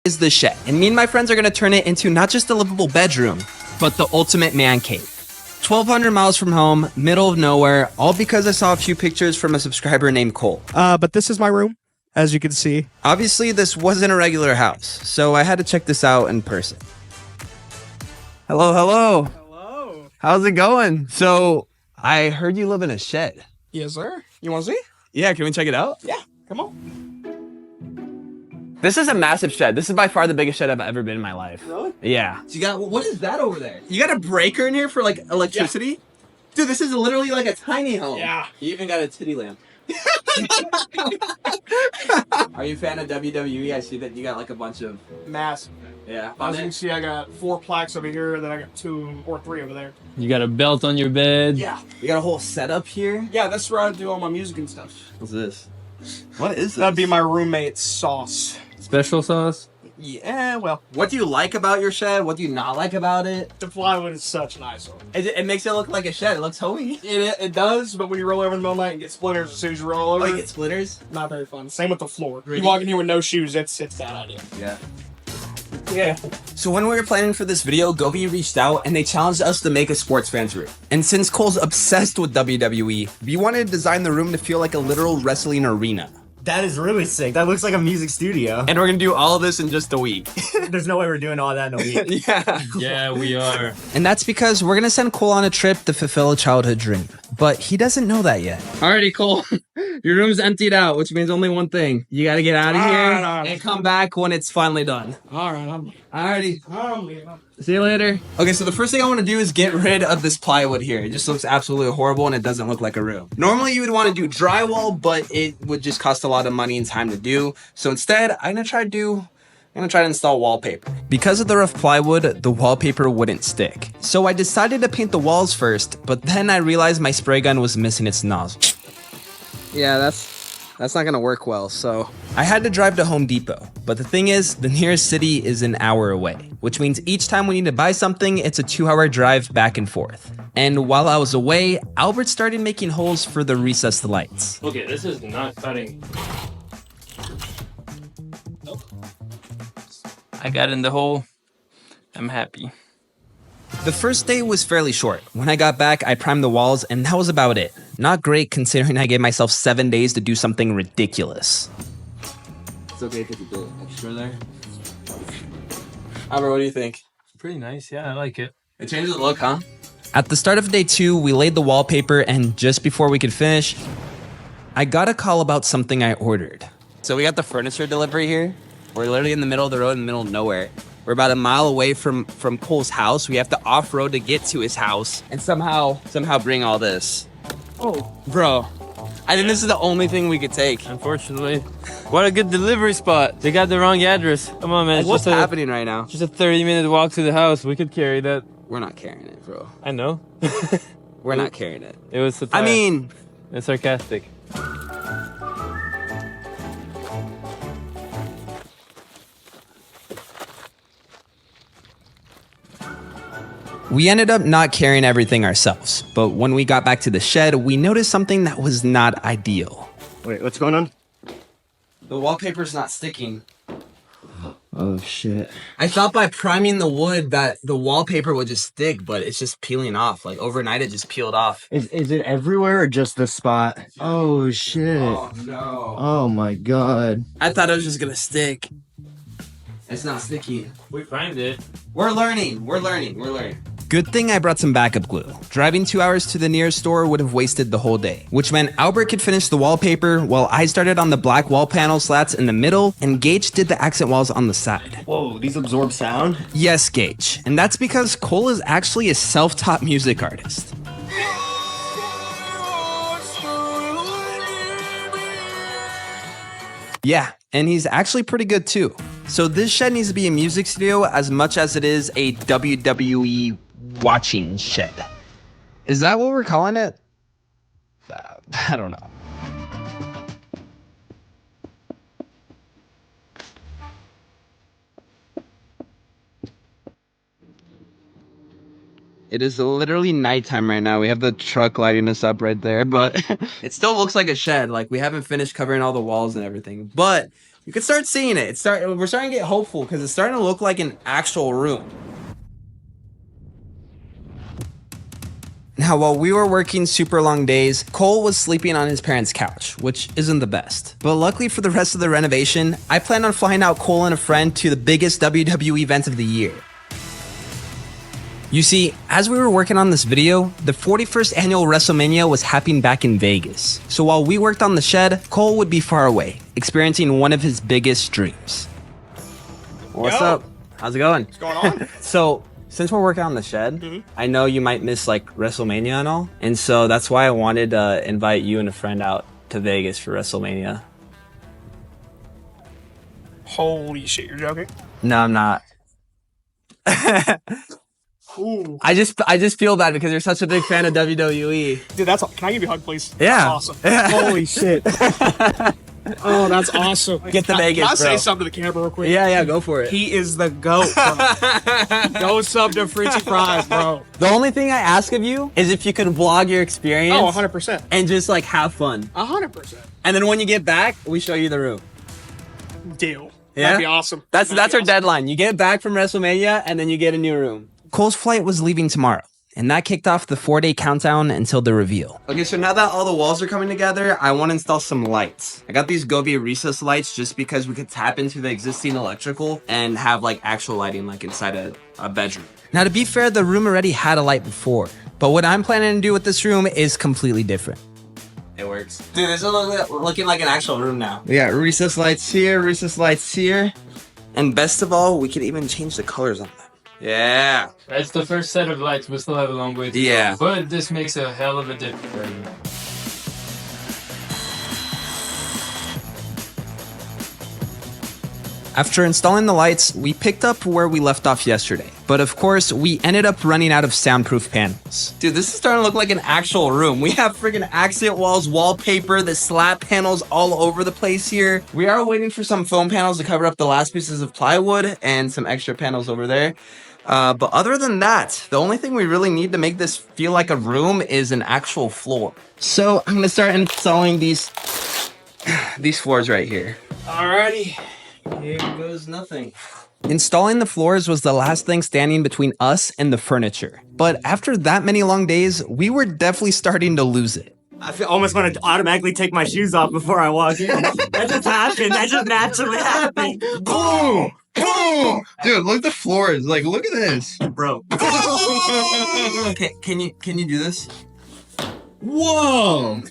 is the shed, and me and my friends are gonna turn it into not just a livable bedroom, but the ultimate man cave. 1,200 miles from home, middle of nowhere, all because I saw a few pictures from a subscriber named Cole. But this is my room, as you can see. Obviously, this wasn't a regular house, so I had to check this out in person. Hello, hello. Hello. How's it going? So, I heard you live in a shed. Yes, sir. You want to see? Yeah, can we check it out? Yeah, come on. This is a massive shed. This is by far the biggest shed I've ever been in my life. Really? Yeah. So you got, what is that over there? You got a breaker in here for like electricity? Yeah. Dude, this is literally like a tiny home. Yeah. You even got a titty lamp. Are you a fan of WWE? I see that you got like a bunch of... Massive. Yeah. As you can see, I got 4 plaques over here, then I got 2 or 3 over there. You got a belt on your bed. Yeah. You got a whole setup here? Yeah, that's where I do all my music and stuff. What's this? What is this? That'd be my roommate's sauce. Special sauce. Yeah, well. What do you like about your shed? What do you not like about it? The plywood is such an eyesore. It makes it look like a shed. It looks homey. It does, but when you roll over in the middle of the night and get splinters as soon as you roll over. Oh, you get splitters? Not very fun. Same with the floor. Really? You walk in here with no shoes, it's that idea. Yeah. Yeah. So when we were planning for this video, Gobi reached out and they challenged us to make a sports fans room. And since Cole's obsessed with WWE, we wanted to design the room to feel like a literal wrestling arena. That is really sick. That looks like a music studio. And we're gonna do all of this in just a week. There's no way we're doing all that in a week. Yeah. Yeah, we are. And that's because we're gonna send Cole on a trip to fulfill a childhood dream. But he doesn't know that yet. Alrighty, Cole. Your room's emptied out, which means only one thing. You gotta get out of here and come back when it's finally done. Alright, I'm Alrighty. See you later. Okay, so the first thing I want to do is get rid of this plywood here. It just looks absolutely horrible and it doesn't look like a room. Normally you would want to do drywall, but it would just cost a lot of money and time to do. So instead, I'm gonna try to install wallpaper. Because of the rough plywood, the wallpaper wouldn't stick. So I decided to paint the walls first, but then I realized my spray gun was missing its nozzle. Yeah, that's not gonna work well, so I had to drive to Home Depot. But the thing is, the nearest city is an hour away, which means each time we need to buy something, it's a 2-hour drive back and forth. And while I was away, Albert started making holes for the recessed lights. Okay, this is not cutting. Nope. I got in the hole. I'm happy. The first day was fairly short. When I got back, I primed the walls, and that was about it. Not great considering I gave myself 7 days to do something ridiculous. It's okay if you do extra there. Albert, what do you think? Pretty nice, yeah, I like it. It changes the look, huh? At the start of day 2, we laid the wallpaper, and just before we could finish, I got a call about something I ordered. So we got the furniture delivery here. We're literally in the middle of the road, in the middle of nowhere. We're about a mile away from Cole's house. We have to off-road to get to his house and somehow bring all this. Oh, bro. I think this is the only thing we could take. Unfortunately. What a good delivery spot. They got the wrong address. Come on, man. It's What's just happening right now? Just a 30-minute walk to the house. We could carry that. We're not carrying it, bro. I know. We're not carrying it. It was satire. I mean... It's sarcastic. We ended up not carrying everything ourselves, but when we got back to the shed, we noticed something that was not ideal. Wait, what's going on? The wallpaper's not sticking. Oh, shit. I thought by priming the wood that the wallpaper would just stick, but it's just peeling off. Like overnight, it just peeled off. Is it everywhere or just this spot? Oh, shit. Oh, no. Oh, my God. I thought it was just gonna stick. It's not sticky. We primed it. We're learning. Good thing I brought some backup glue. Driving 2 hours to the nearest store would have wasted the whole day, which meant Albert could finish the wallpaper while I started on the black wall panel slats in the middle and Gage did the accent walls on the side. Whoa, these absorb sound? Yes, Gage. And that's because Cole is actually a self-taught music artist. Yeah, and he's actually pretty good too. So this shed needs to be a music studio as much as it is a WWE watching shed. Is that what we're calling it? I don't know. It is literally nighttime right now. We have the truck lighting us up right there, but it still looks like a shed. Like we haven't finished covering all the walls and everything, but You can start seeing it. We're starting to get hopeful because it's starting to look like an actual room. Now, while we were working super long days, Cole was sleeping on his parents' couch, which isn't the best. But luckily for the rest of the renovation, I plan on flying out Cole and a friend to the biggest WWE event of the year. You see, as we were working on this video, the 41st annual WrestleMania was happening back in Vegas. So while we worked on the shed, Cole would be far away, experiencing one of his biggest dreams. What's up? How's it going? What's going on? So, since we're working on the shed, I know you might miss like WrestleMania and all. And so that's why I wanted to invite you and a friend out to Vegas for WrestleMania. Holy shit, you're joking? No, I'm not. Ooh. I just feel bad because you're such a big fan of WWE. Dude, that's can I give you a hug, please? Yeah. That's awesome. Holy shit. Oh, that's awesome. Get the Vegas, Can I bro. say something to the camera real quick? Yeah, go for it. He is the GOAT, bro. Go sub to Frenchie Fries, bro. The only thing I ask of you is if you could vlog your experience. Oh, 100%. And just like have fun. 100%. And then when you get back, we show you the room. Deal. Yeah? That'd be awesome. That's our deadline. You get back from WrestleMania and then you get a new room. Cole's flight was leaving tomorrow, and that kicked off the 4-day countdown until the reveal. Okay, so now that all the walls are coming together, I want to install some lights. I got these Govia recess lights just because we could tap into the existing electrical and have like actual lighting like inside a bedroom. Now, to be fair, the room already had a light before, but what I'm planning to do with this room is completely different. It works. Dude, this is looking like an actual room now. We got recess lights here, recess lights here. And best of all, we could even change the colors on them. Yeah. That's the first set of lights. We still have a long way to go. But this makes a hell of a difference. After installing the lights, we picked up where we left off yesterday. But of course, we ended up running out of soundproof panels. Dude, this is starting to look like an actual room. We have freaking accent walls, wallpaper, the slab panels all over the place here. We are waiting for some foam panels to cover up the last pieces of plywood and some extra panels over there. But other than that, the only thing we really need to make this feel like a room is an actual floor. So I'm gonna start installing these floors right here. Alrighty. Here goes nothing. Installing the floors was the last thing standing between us and the furniture. But after that many long days, we were definitely starting to lose it. I almost want to automatically take my shoes off before I walk in. That just happened. That just naturally happened. Boom! Boom! Dude, look at the floors. Like, look at this. Bro. Okay, can you do this? Whoa!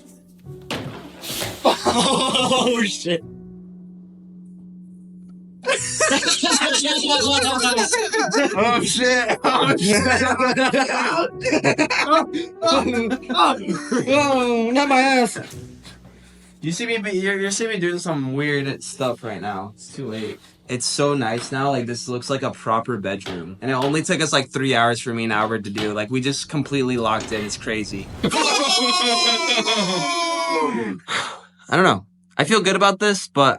Oh, shit. Oh shit! Oh shit! Oh, not my ass! You see me? You're seeing me doing some weird stuff right now. It's too late. It's so nice now. Like this looks like a proper bedroom, and it only took us like 3 hours for me and Albert to do. Like we just completely locked in. It's crazy. I don't know. I feel good about this, but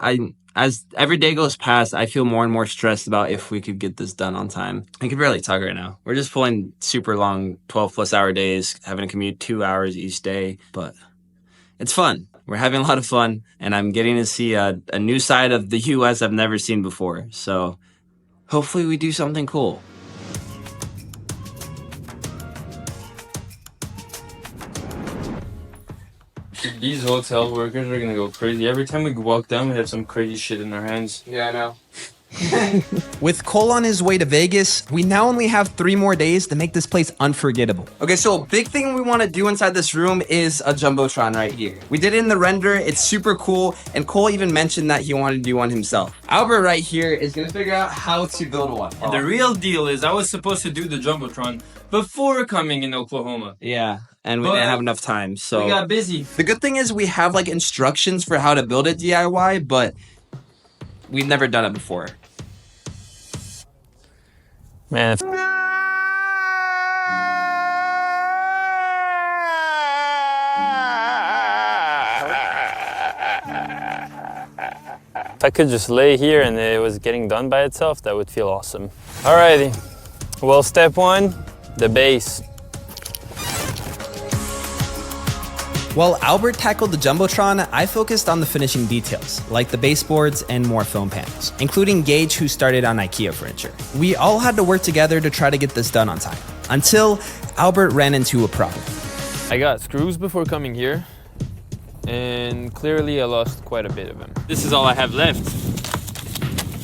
as every day goes past, I feel more and more stressed about if we could get this done on time. I can barely talk right now. We're just pulling super long 12+ hour days, having to commute 2 hours each day, but it's fun. We're having a lot of fun, and I'm getting to see a new side of the US I've never seen before. So hopefully we do something cool. These hotel workers are gonna go crazy. Every time we walk down, we have some crazy shit in our hands. Yeah, I know. With Cole on his way to Vegas, we now only have 3 more days to make this place unforgettable. Okay, so a big thing we want to do inside this room is a Jumbotron right here. We did it in the render, it's super cool, and Cole even mentioned that he wanted to do one himself. Albert right here is going to figure out how to build one. And the real deal is I was supposed to do the Jumbotron before coming in Oklahoma. Yeah. And we didn't have enough time, so we got busy. The good thing is we have like instructions for how to build it DIY, but we've never done it before. Man. If I could just lay here and it was getting done by itself, that would feel awesome. Alrighty. Well, step 1, the base. While Albert tackled the Jumbotron, I focused on the finishing details, like the baseboards and more foam panels, including Gage, who started on IKEA furniture. We all had to work together to try to get this done on time, until Albert ran into a problem. I got screws before coming here, and clearly I lost quite a bit of them. This is all I have left.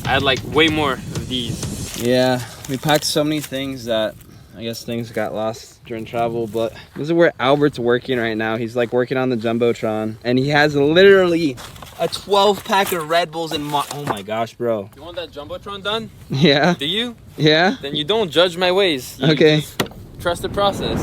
I had like way more of these. Yeah, we packed so many things that I guess things got lost during travel, but this is where Albert's working right now. He's like working on the Jumbotron, and he has literally a 12-pack of Red Bulls and oh my gosh, bro. You want that Jumbotron done? Yeah. Do you? Yeah? Then you don't judge my ways. You okay. just trust the process.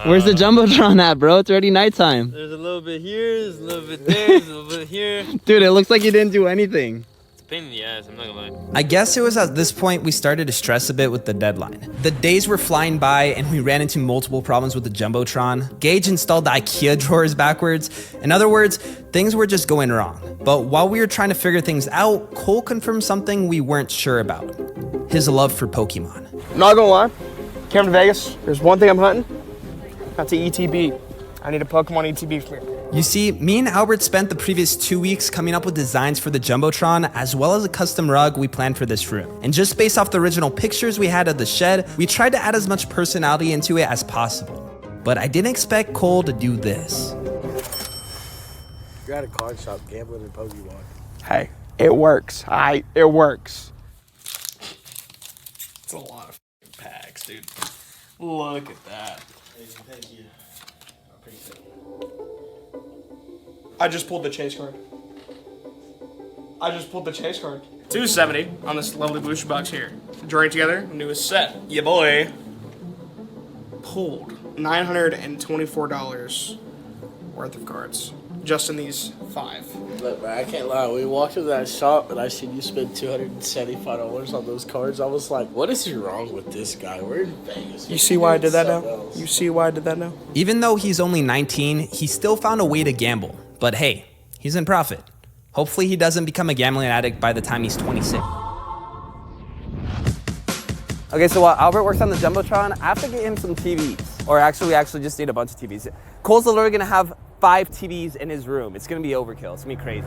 Where's the Jumbotron at, bro? It's already nighttime. There's a little bit here, there's a little bit there, there's a little bit here. Dude, it looks like you didn't do anything. Pain in the ass, I'm not gonna lie. I guess it was at this point we started to stress a bit with the deadline. The days were flying by and we ran into multiple problems with the Jumbotron. Gage installed the IKEA drawers backwards. In other words, things were just going wrong. But while we were trying to figure things out, Cole confirmed something we weren't sure about. His love for Pokemon. Not gonna lie, came to Vegas, there's one thing I'm hunting. That's an ETB. I need a Pokemon ETB for me. You see, me and Albert spent the previous 2 weeks coming up with designs for the Jumbotron, as well as a custom rug we planned for this room. And just based off the original pictures we had of the shed, we tried to add as much personality into it as possible. But I didn't expect Cole to do this. You're at a card shop gambling in Pokemon. Hey, it works. It works. It's a lot of packs, dude. Look at that. Thank you. I appreciate it. I just pulled the chase card. 270 on this lovely booster box here. Drawing together, newest set. Yeah, boy. Pulled $924 worth of cards. Just in these 5. Look, man, I can't lie. When we walked into that shop and I seen you spend $275 on those cards, I was like, what is wrong with this guy? We're in Vegas. You see why I did that now? You see why I did that now? Even though he's only 19, he still found a way to gamble. But hey, he's in profit. Hopefully he doesn't become a gambling addict by the time he's 26. Okay, so while Albert works on the Jumbotron, I have to get him some TVs. Or actually, we actually just need a bunch of TVs. Cole's literally gonna have 5 TVs in his room. It's gonna be overkill. It's gonna be crazy.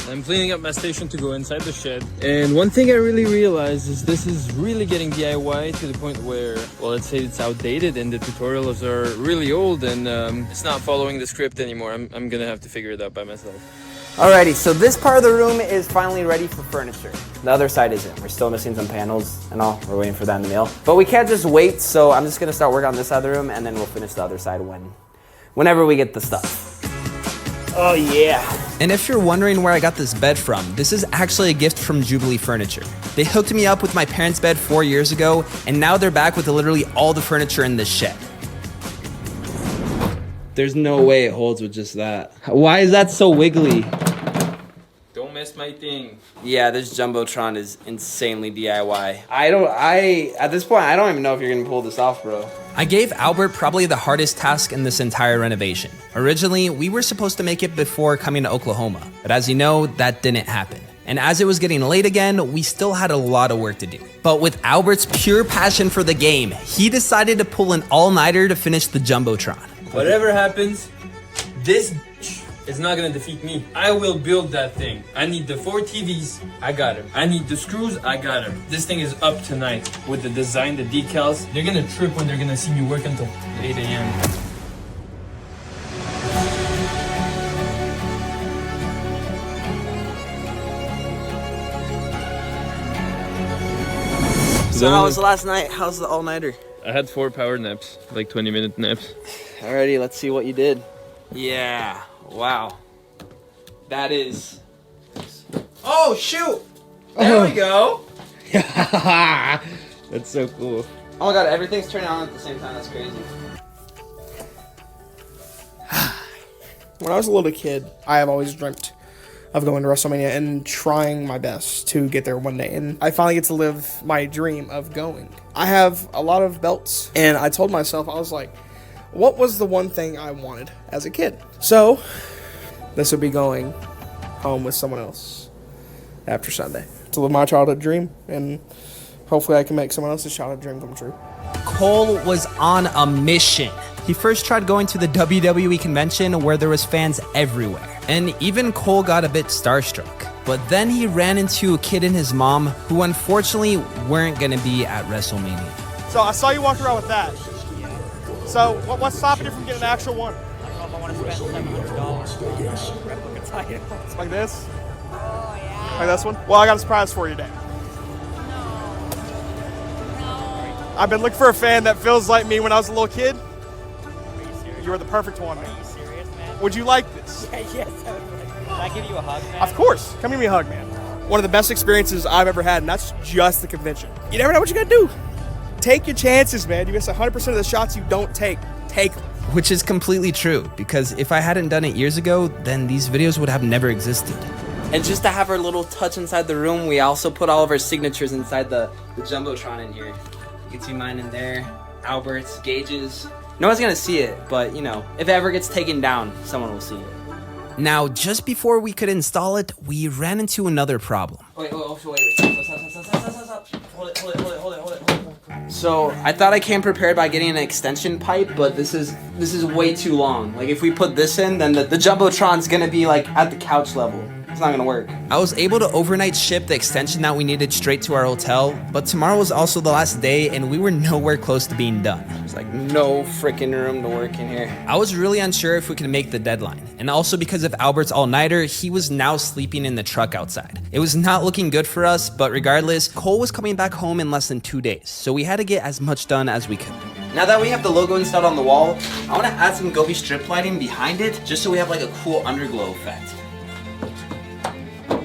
I'm cleaning up my station to go inside the shed. And one thing I really realized is this is really getting DIY to the point where, well, let's say it's outdated and the tutorials are really old and it's not following the script anymore. I'm gonna have to figure it out by myself. Alrighty, so this part of the room is finally ready for furniture. The other side isn't. We're still missing some panels and all. We're waiting for that in the mail. But we can't just wait, so I'm just gonna start working on this side of the room and then we'll finish the other side whenever we get the stuff. Oh yeah. And if you're wondering where I got this bed from, this is actually a gift from Jubilee Furniture. They hooked me up with my parents' bed 4 years ago, and now they're back with literally all the furniture in this shed. There's no way it holds with just that. Why is that so wiggly? Don't mess my thing. Yeah, this Jumbotron is insanely DIY. At this point, I don't even know if you're gonna pull this off, bro. I gave Albert probably the hardest task in this entire renovation. Originally, we were supposed to make it before coming to Oklahoma, but as you know, that didn't happen. And as it was getting late again, we still had a lot of work to do. But with Albert's pure passion for the game, he decided to pull an all-nighter to finish the Jumbotron. Whatever happens, this is not gonna defeat me. I will build that thing. I need the 4 TVs, I got them. I need the screws, I got them. This thing is up tonight with the design, the decals. They're gonna trip when they're gonna see me work until 8 a.m. So how was the last night? How's the all-nighter? I had 4 power naps, like 20-minute naps. Alrighty, let's see what you did. Yeah, wow. That is... Oh, shoot! There we go! That's so cool. Oh my god, everything's turning on at the same time. That's crazy. When I was a little kid, I have always dreamt of going to WrestleMania and trying my best to get there one day. And I finally get to live my dream of going. I have a lot of belts, and I told myself, I was like, what was the one thing I wanted as a kid? So, this would be going home with someone else after Sunday to live my childhood dream, and hopefully I can make someone else's childhood dream come true. Cole was on a mission. He first tried going to the WWE convention where there was fans everywhere. And even Cole got a bit starstruck. But then he ran into a kid and his mom who unfortunately weren't gonna be at WrestleMania. So I saw you walk around with that. So what's stopping you from getting an actual one? I don't know if I want to spend $700 on a replica title. It's like this? Oh, yeah. Like this one? Well, I got a surprise for you today. No. I've been looking for a fan that feels like me when I was a little kid. Are you serious? You are the perfect one. Are you serious, man? Would you like this? Yes, I would. Can I give you a hug, man? Of course. Come give me a hug, man. One of the best experiences I've ever had, and that's just the convention. You never know what you gotta do. Take your chances, man. You miss 100% of the shots you don't take. Take them. Which is completely true, because if I hadn't done it years ago, then these videos would have never existed. And just to have our little touch inside the room, we also put all of our signatures inside the Jumbotron in here. You can see mine in there, Albert's, Gage's. No one's gonna see it, but you know, if it ever gets taken down, someone will see it. Now, just before we could install it, we ran into another problem. Wait, stop. Hold it. So, I thought I came prepared by getting an extension pipe, but this is way too long. Like, if we put this in, then the Jumbotron's gonna be, like, at the couch level. It's not gonna work. I was able to overnight ship the extension that we needed straight to our hotel, but tomorrow was also the last day, and we were nowhere close to being done. There's, like, no freaking room to work in here. I was really unsure if we could make the deadline, and also because of Albert's all-nighter, he was now sleeping in the truck outside. It was not looking good for us, but regardless, Cole was coming back home in less than 2 days, so we had to get as much done as we could. Now that we have the logo installed on the wall, I want to add some Gobi strip lighting behind it, just so we have like a cool underglow effect.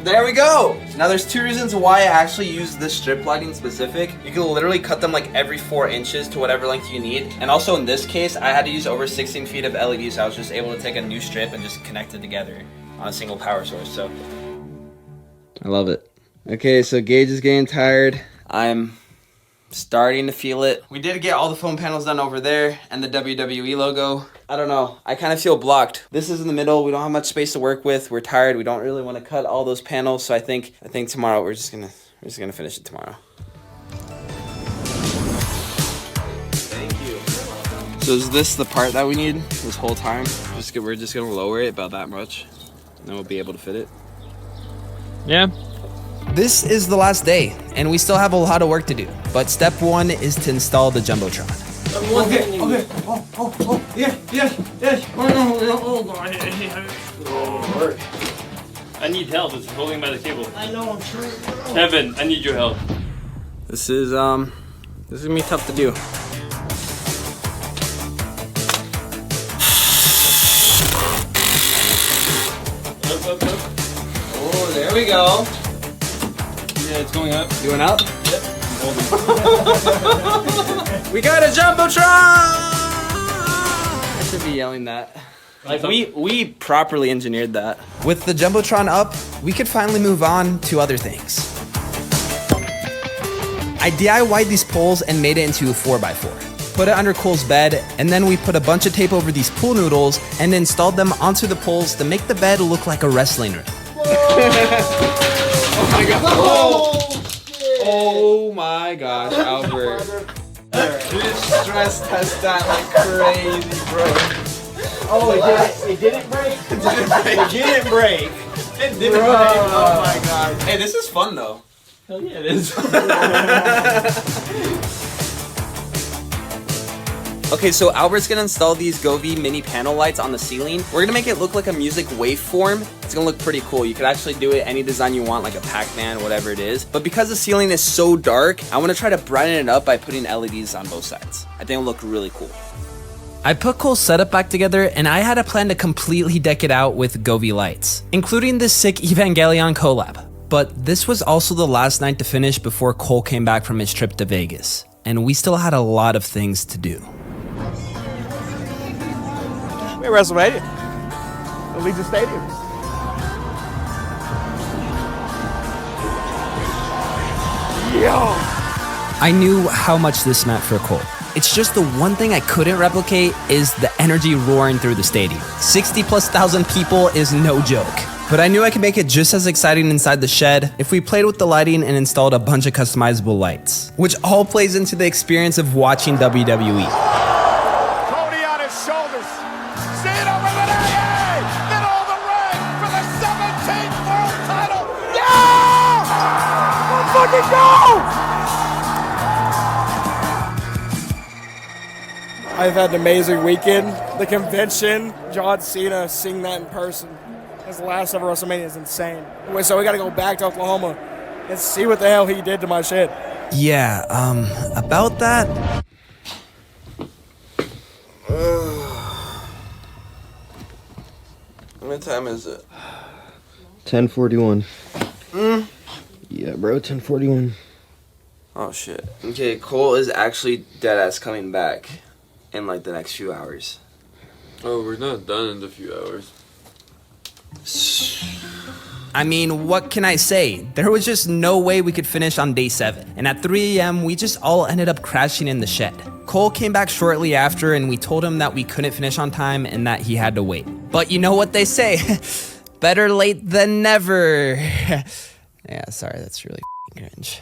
There we go! Now there's two reasons why I actually use this strip lighting specific. You can literally cut them like every 4 inches to whatever length you need. And also in this case, I had to use over 16 feet of LED, so I was just able to take a new strip and just connect it together on a single power source, so. I love it. Okay, so Gage is getting tired. I'm starting to feel it. We did get all the foam panels done over there and the WWE logo. I don't know. I kind of feel blocked. This is in the middle. We don't have much space to work with. We're tired. We don't really want to cut all those panels. So I think tomorrow we're just gonna finish it tomorrow. Thank you. So is this the part that we need this whole time? We're just gonna lower it about that much, and then we'll be able to fit it. Yeah. This is the last day, and we still have a lot of work to do, but step 1 is to install the Jumbotron. Okay. I need help. It's holding by the cable. I know, I'm sure. Evan, I need your help. This is gonna be tough to do. Up. Oh, there we go. Yeah, it's going up. You went up? Yep. We got a Jumbotron! I should be yelling that. Like we properly engineered that. With the Jumbotron up, we could finally move on to other things. I DIY'd these poles and made it into a 4x4. Put it under Cole's bed, and then we put a bunch of tape over these pool noodles and installed them onto the poles to make the bed look like a wrestling ring. Oh my god. Oh my gosh, Albert. Dude, stress test that like crazy, bro. Oh, it didn't break? It didn't break. It didn't break. It didn't break. Oh my god. Hey, this is fun though. Hell yeah, it is. Okay, so Albert's gonna install these Govi mini panel lights on the ceiling. We're gonna make it look like a music waveform. It's gonna look pretty cool. You could actually do it any design you want, like a Pac-Man, whatever it is. But because the ceiling is so dark, I wanna try to brighten it up by putting LEDs on both sides. I think it'll look really cool. I put Cole's setup back together, and I had a plan to completely deck it out with Govi lights, including this sick Evangelion collab. But this was also the last night to finish before Cole came back from his trip to Vegas, and we still had a lot of things to do. We're at WrestleMania. Allegiant Stadium. Yo! I knew how much this meant for Cole. It's just the one thing I couldn't replicate is the energy roaring through the stadium. 60,000+ people is no joke. But I knew I could make it just as exciting inside the shed if we played with the lighting and installed a bunch of customizable lights, which all plays into the experience of watching WWE. Cody on his shoulders. Cena with an AA! Middle of the ring for the 17th world title! Yeah! Let's fucking go! I've had an amazing weekend. The convention, John Cena seeing that in person. His last ever WrestleMania is insane. So we gotta go back to Oklahoma and see what the hell he did to my shit. Yeah, about that. What time is it? 10:41. Yeah, bro, 10:41. Oh shit. Okay, Cole is actually deadass coming back in like the next few hours. Oh, we're not done in a few hours. I mean, what can I say? There was just no way we could finish on day 7. And at 3 a.m., we just all ended up crashing in the shed. Cole came back shortly after and we told him that we couldn't finish on time and that he had to wait. But you know what they say, better late than never. Yeah, sorry, that's really cringe.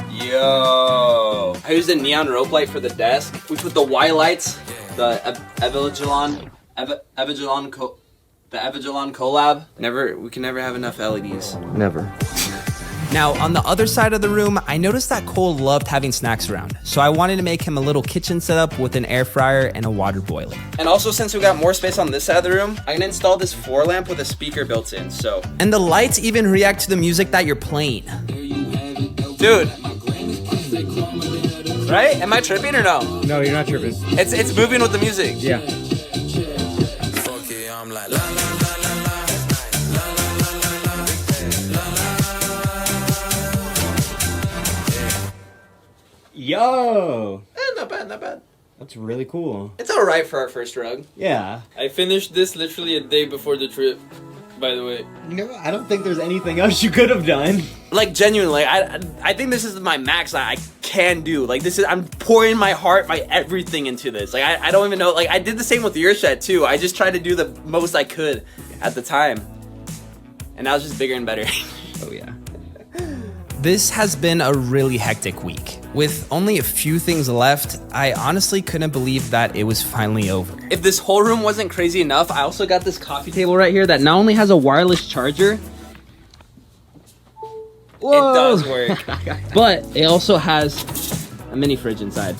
Yo. I used a neon rope light for the desk. We put the Y lights, the Evangelion collab. We can never have enough LEDs. Never. Now, on the other side of the room, I noticed that Cole loved having snacks around, so I wanted to make him a little kitchen setup with an air fryer and a water boiler. And also, since we got more space on this side of the room, I can install this floor lamp with a speaker built in, so. And the lights even react to the music that you're playing. Dude. Right? Am I tripping or no? No, you're not tripping. It's moving with the music. Yeah. Yo! Not bad, not bad. That's really cool. It's alright for our first rug. Yeah. I finished this literally a day before the trip, by the way. No, I don't think there's anything else you could have done. Like, genuinely, I think this is my max that I can do. Like, I'm pouring my heart, my everything into this. Like, I don't even know. Like, I did the same with your shed, too. I just tried to do the most I could at the time. And now it's just bigger and better. Oh, yeah. This has been a really hectic week. With only a few things left, I honestly couldn't believe that it was finally over. If this whole room wasn't crazy enough, I also got this coffee table right here that not only has a wireless charger, it does work, but it also has a mini fridge inside.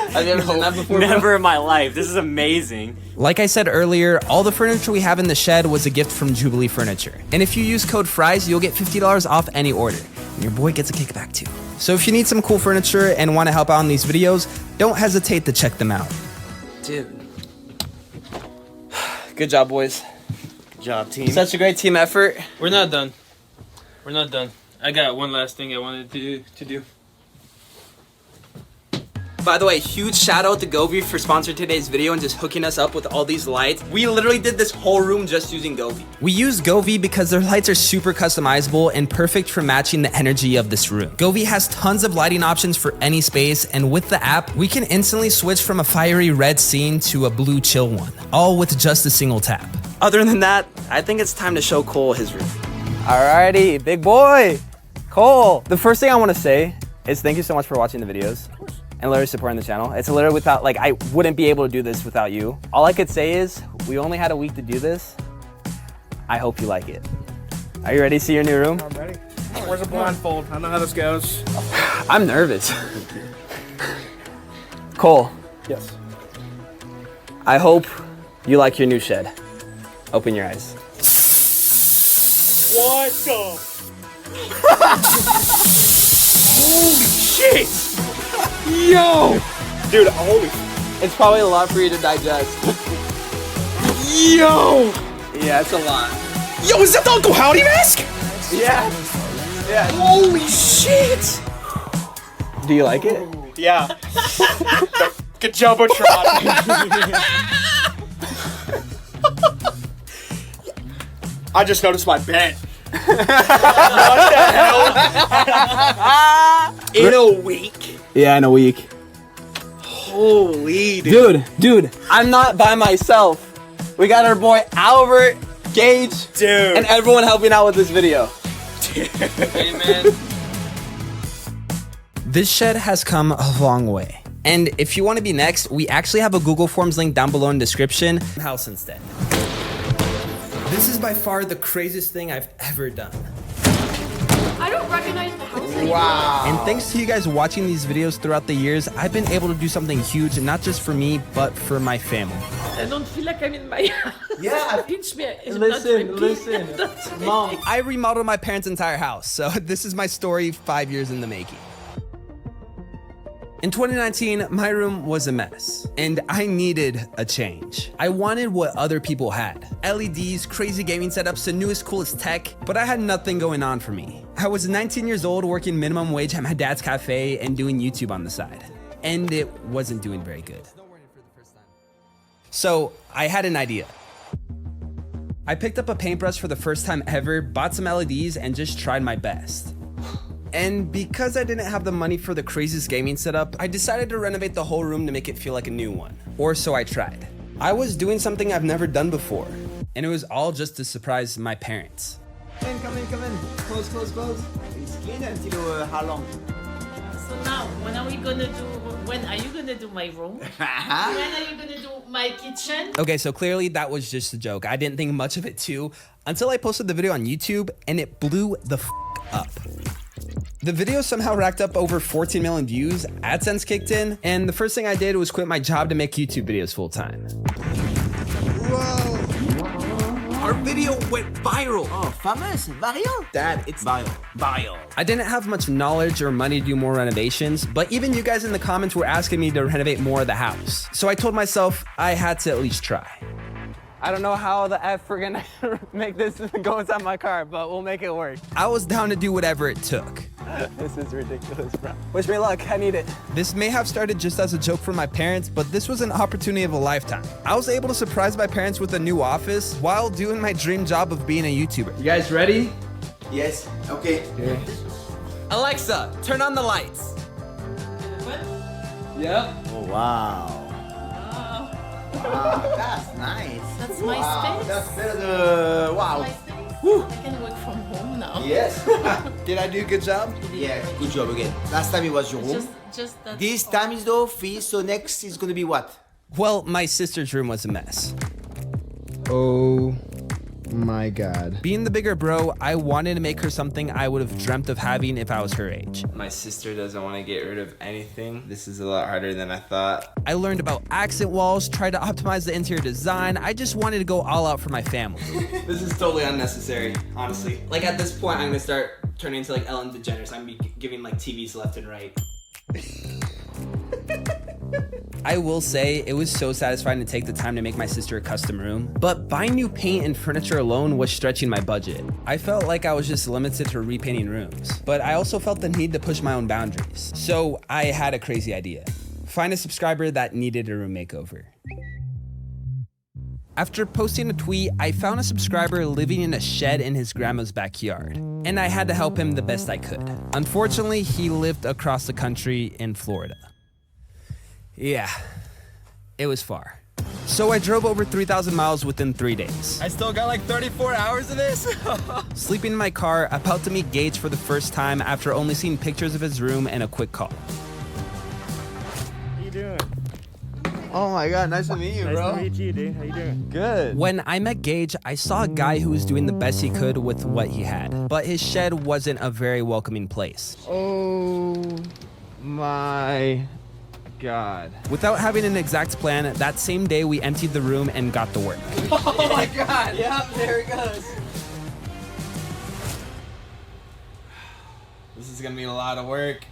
Have you ever seen that before, bro? Never in my life. This is amazing. Like I said earlier, all the furniture we have in the shed was a gift from Jubilee Furniture. And if you use code FRIES, you'll get $50 off any order. And your boy gets a kickback too. So if you need some cool furniture and want to help out on these videos, don't hesitate to check them out. Dude. Good job, boys. Good job, team. Such a great team effort. We're not done. We're not done. I got one last thing I wanted to do. By the way, huge shout out to Govi for sponsoring today's video and just hooking us up with all these lights. We literally did this whole room just using Govi. We use Govi because their lights are super customizable and perfect for matching the energy of this room. Govi has tons of lighting options for any space, and with the app, we can instantly switch from a fiery red scene to a blue chill one, all with just a single tap. Other than that, I think it's time to show Cole his room. Alrighty, big boy, Cole. The first thing I want to say is thank you so much for watching the videos and literally supporting the channel. It's literally without, like, I wouldn't be able to do this without you. All I could say is we only had a week to do this. I hope you like it. Are you ready to see your new room? I'm ready. Where's a blindfold? I know how this goes. I'm nervous. Cole, Yes. I hope you like your new shed. Open your eyes. What the? Holy shit! Yo! Dude, holy. It's probably a lot for you to digest. Yo! Yeah, it's a lot. Yo, is that the Uncle Howdy mask? Yeah. Yeah. Holy shit! Do you like it? Yeah. Good Jumbotron. I just noticed my bed. What the hell? In a week? Yeah, in a week. Holy dude. Dude, I'm not by myself. We got our boy Albert, Gage, Dude. and everyone helping out with this video. Hey, man. This shed has come a long way. And if you want to be next, we actually have a Google Forms link down below in the description. House instead. This is by far the craziest thing I've ever done. I don't recognize the house anymore. Wow. And thanks to you guys watching these videos throughout the years, I've been able to do something huge, not just for me, but for my family. I don't feel like I'm in my house. Yeah. Pinch me. Listen. Mom. I remodeled my parents' entire house, so this is my story 5 years in the making. In 2019, my room was a mess, and I needed a change. I wanted what other people had. LEDs, crazy gaming setups, the newest, coolest tech, but I had nothing going on for me. I was 19 years old working minimum wage at my dad's cafe and doing YouTube on the side, and it wasn't doing very good. So I had an idea. I picked up a paintbrush for the first time ever, bought some LEDs, and just tried my best. And because I didn't have the money for the craziest gaming setup, I decided to renovate the whole room to make it feel like a new one. Or so I tried. I was doing something I've never done before, and it was all just to surprise my parents. Come in. Close. It's clean until how long? So now, when are you gonna do my room? When are you gonna do my kitchen? Okay, so clearly that was just a joke. I didn't think much of it too, until I posted the video on YouTube, and it blew the up. The video somehow racked up over 14 million views, AdSense kicked in, and the first thing I did was quit my job to make YouTube videos full time. Whoa! Our video went viral! Oh, famous? Viral? Dad, it's viral. I didn't have much knowledge or money to do more renovations, but even you guys in the comments were asking me to renovate more of the house. So I told myself I had to at least try. I don't know how the F we're gonna make this go inside my car, but we'll make it work. I was down to do whatever it took. This is ridiculous, bro. Wish me luck, I need it. This may have started just as a joke for my parents, but this was an opportunity of a lifetime. I was able to surprise my parents with a new office while doing my dream job of being a YouTuber. You guys ready? Yes, okay. Yeah. Alexa, turn on the lights. What? Yep. Oh, wow. Wow, that's nice. That's my space. That's better than, wow. My space. I can work from home now. Yes. Did I do a good job? Yeah, good job again. Last time it was your room. Just that. This time is the office, so next is gonna be what? Well, my sister's room was a mess. Oh my god. Being the bigger bro, I wanted to make her something I would have dreamt of having if I was her age. My sister doesn't want to get rid of anything. This is a lot harder than I thought. I learned about accent walls, tried to optimize the interior design. I just wanted to go all out for my family. This is totally unnecessary, honestly. Like at this point, I'm gonna start turning into like Ellen DeGeneres. I'm gonna be giving like TVs left and right. I will say it was so satisfying to take the time to make my sister a custom room, but buying new paint and furniture alone was stretching my budget. I felt like I was just limited to repainting rooms, but I also felt the need to push my own boundaries. So I had a crazy idea. Find a subscriber that needed a room makeover. After posting a tweet, I found a subscriber living in a shed in his grandma's backyard, and I had to help him the best I could. Unfortunately, he lived across the country in Florida. Yeah, it was far. So I drove over 3,000 miles within 3 days. I still got like 34 hours of this. Sleeping in my car, about to meet Gage for the first time after only seeing pictures of his room and a quick call. How you doing? Oh my god, nice to meet you, bro. Nice to meet you, dude. How you doing? Good. When I met Gage, I saw a guy who was doing the best he could with what he had, but his shed wasn't a very welcoming place. Oh my god. Without having an exact plan, that same day we emptied the room and got to work. Oh my god. Yep, there it goes. This is gonna be a lot of work.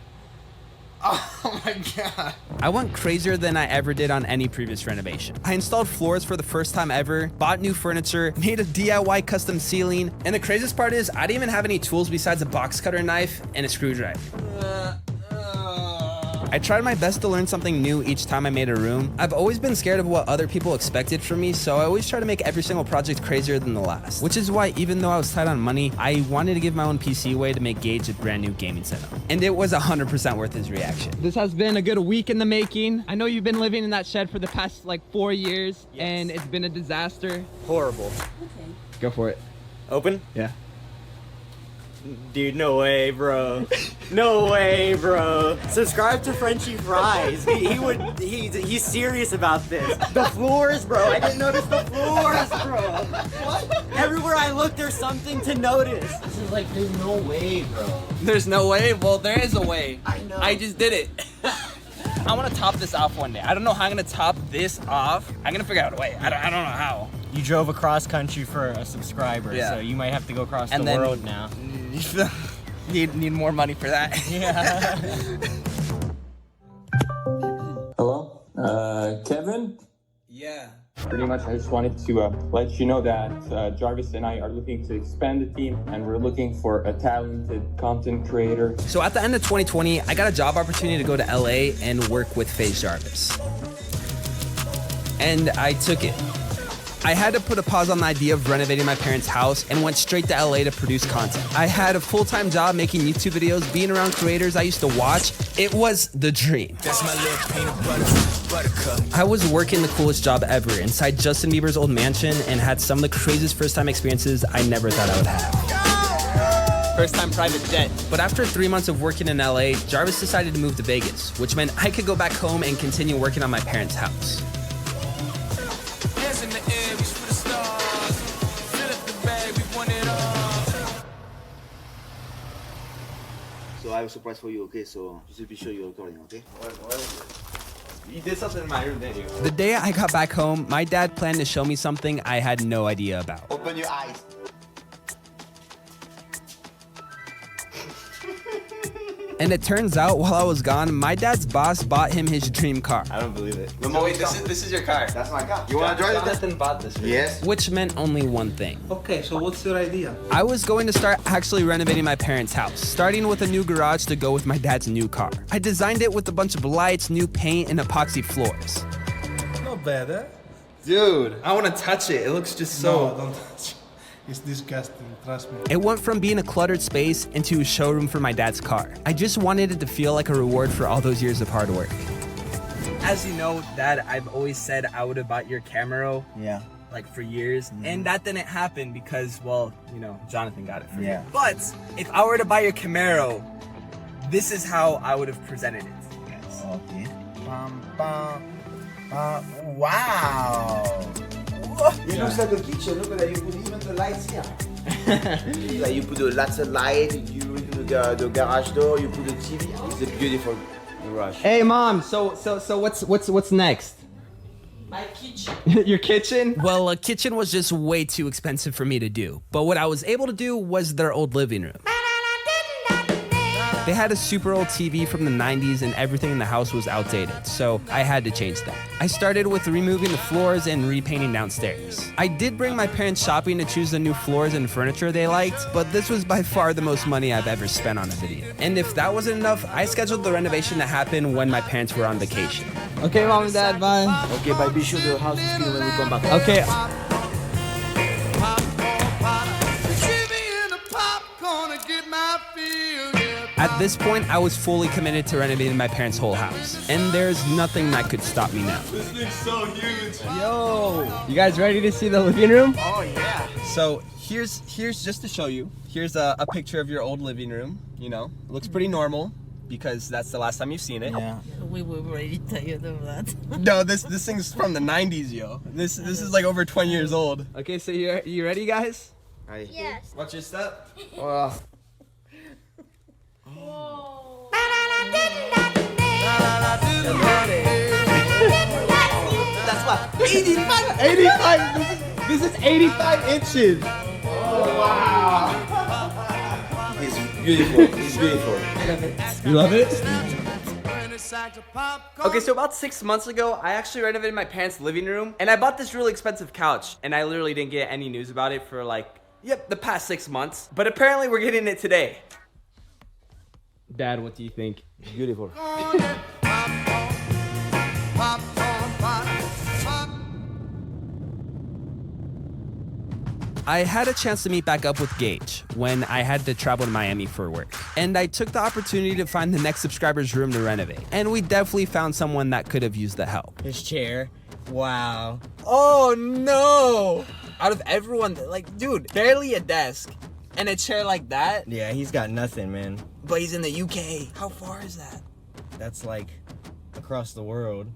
Oh my god. I went crazier than I ever did on any previous renovation. I installed floors for the first time ever, bought new furniture, made a DIY custom ceiling, and the craziest part is I didn't even have any tools besides a box cutter knife and a screwdriver. I tried my best to learn something new each time I made a room. I've always been scared of what other people expected from me, so I always try to make every single project crazier than the last. Which is why, even though I was tight on money, I wanted to give my own PC away to make Gage a brand new gaming setup. And it was 100% worth his reaction. This has been a good week in the making. I know you've been living in that shed for the past like 4 years, and it's been a disaster. Horrible. Okay. Go for it. Open? Yeah. Dude, no way, bro. No way, bro. Subscribe to Frenchy Fries. He's serious about this. The floors, bro. I didn't notice the floors, bro. What? Everywhere I look, there's something to notice. This is like, there's no way, bro. There's no way? Well, there is a way. I know. I just did it. I want to top this off one day. I don't know how I'm going to top this off. I'm going to figure out a way. I don't know how. You drove across country for a subscriber, Yeah. so you might have to go across the then- world now. need more money for that. Yeah. Hello? Kevin? Yeah. Pretty much, I just wanted to let you know that Jarvis and I are looking to expand the team, and we're looking for a talented content creator. So at the end of 2020, I got a job opportunity to go to LA and work with FaZe Jarvis. And I took it. I had to put a pause on the idea of renovating my parents' house and went straight to LA to produce content. I had a full-time job making YouTube videos, being around creators I used to watch. It was the dream. That's my little peanut butter buttercup. I was working the coolest job ever inside Justin Bieber's old mansion and had some of the craziest first-time experiences I never thought I would have. First-time private jet. But after 3 months of working in LA, Jarvis decided to move to Vegas, which meant I could go back home and continue working on my parents' house. In the air, reach for the stars. Fill up the bag, we want it all. So I have a surprise for you, okay? So just be sure you're recording, okay? What is it? You did something in my room, didn't you? The day I got back home, my dad planned to show me something I had no idea about. Open your eyes. And it turns out, while I was gone, my dad's boss bought him his dream car. I don't believe it. Wait, this is your car. That's my car. You wanna drive it? Jonathan bought this. Right? Yes. Which meant only one thing. Okay, so what's your idea? I was going to start actually renovating my parents' house, starting with a new garage to go with my dad's new car. I designed it with a bunch of lights, new paint, and epoxy floors. Not bad, eh? Dude, I want to touch it. It looks just so... No, don't touch it. It's disgusting, trust me. It went from being a cluttered space into a showroom for my dad's car. I just wanted it to feel like a reward for all those years of hard work. As you know, Dad, I've always said I would have bought your Camaro. Yeah. Like for years, and that didn't happen because, well, you know, Jonathan got it for Yeah. you. But if I were to buy your Camaro, this is how I would have presented it to you guys. Okay. Wow. It looks like a kitchen. Look at that. You put even the lights here. Like you put lots of light. You do the garage door. You put the TV. It's a beautiful garage. Hey, Mom. So what's next? My kitchen. Your kitchen? Well, a kitchen was just way too expensive for me to do. But what I was able to do was their old living room. They had a super old TV from the 90s and everything in the house was outdated, so I had to change that. I started with removing the floors and repainting downstairs. I did bring my parents shopping to choose the new floors and furniture they liked, but this was by far the most money I've ever spent on a video. And if that wasn't enough, I scheduled the renovation to happen when my parents were on vacation. Okay, Mom and Dad, bye. Okay, but be sure the house is clean when we come back. Okay. At this point, I was fully committed to renovating my parents' whole house, and there's nothing that could stop me now. This thing's so huge. Yo, you guys ready to see the living room? Oh yeah. So here's just to show you. Here's a picture of your old living room. You know, it looks pretty normal because that's the last time you've seen it. Yeah. We were already tired of that. No, this thing's from the 90s, yo. This is like over 20 years old. Okay, so you ready, guys? Yes. Watch your step. Whoa. That's what 85. 85. This is 85 inches. Oh wow. It's beautiful. It's beautiful. You love it? Okay, so about 6 months ago, I actually renovated my parents' living room, and I bought this really expensive couch, and I literally didn't get any news about it for like, the past 6 months. But apparently we're getting it today. Dad, what do you think? Beautiful. I had a chance to meet back up with Gage when I had to travel to Miami for work. And I took the opportunity to find the next subscriber's room to renovate. And we definitely found someone that could have used the help. His chair. Wow. Oh no! Out of everyone, like, dude, barely a desk and a chair like that. Yeah, he's got nothing, man. But he's in the UK. How far is that? That's like across the world.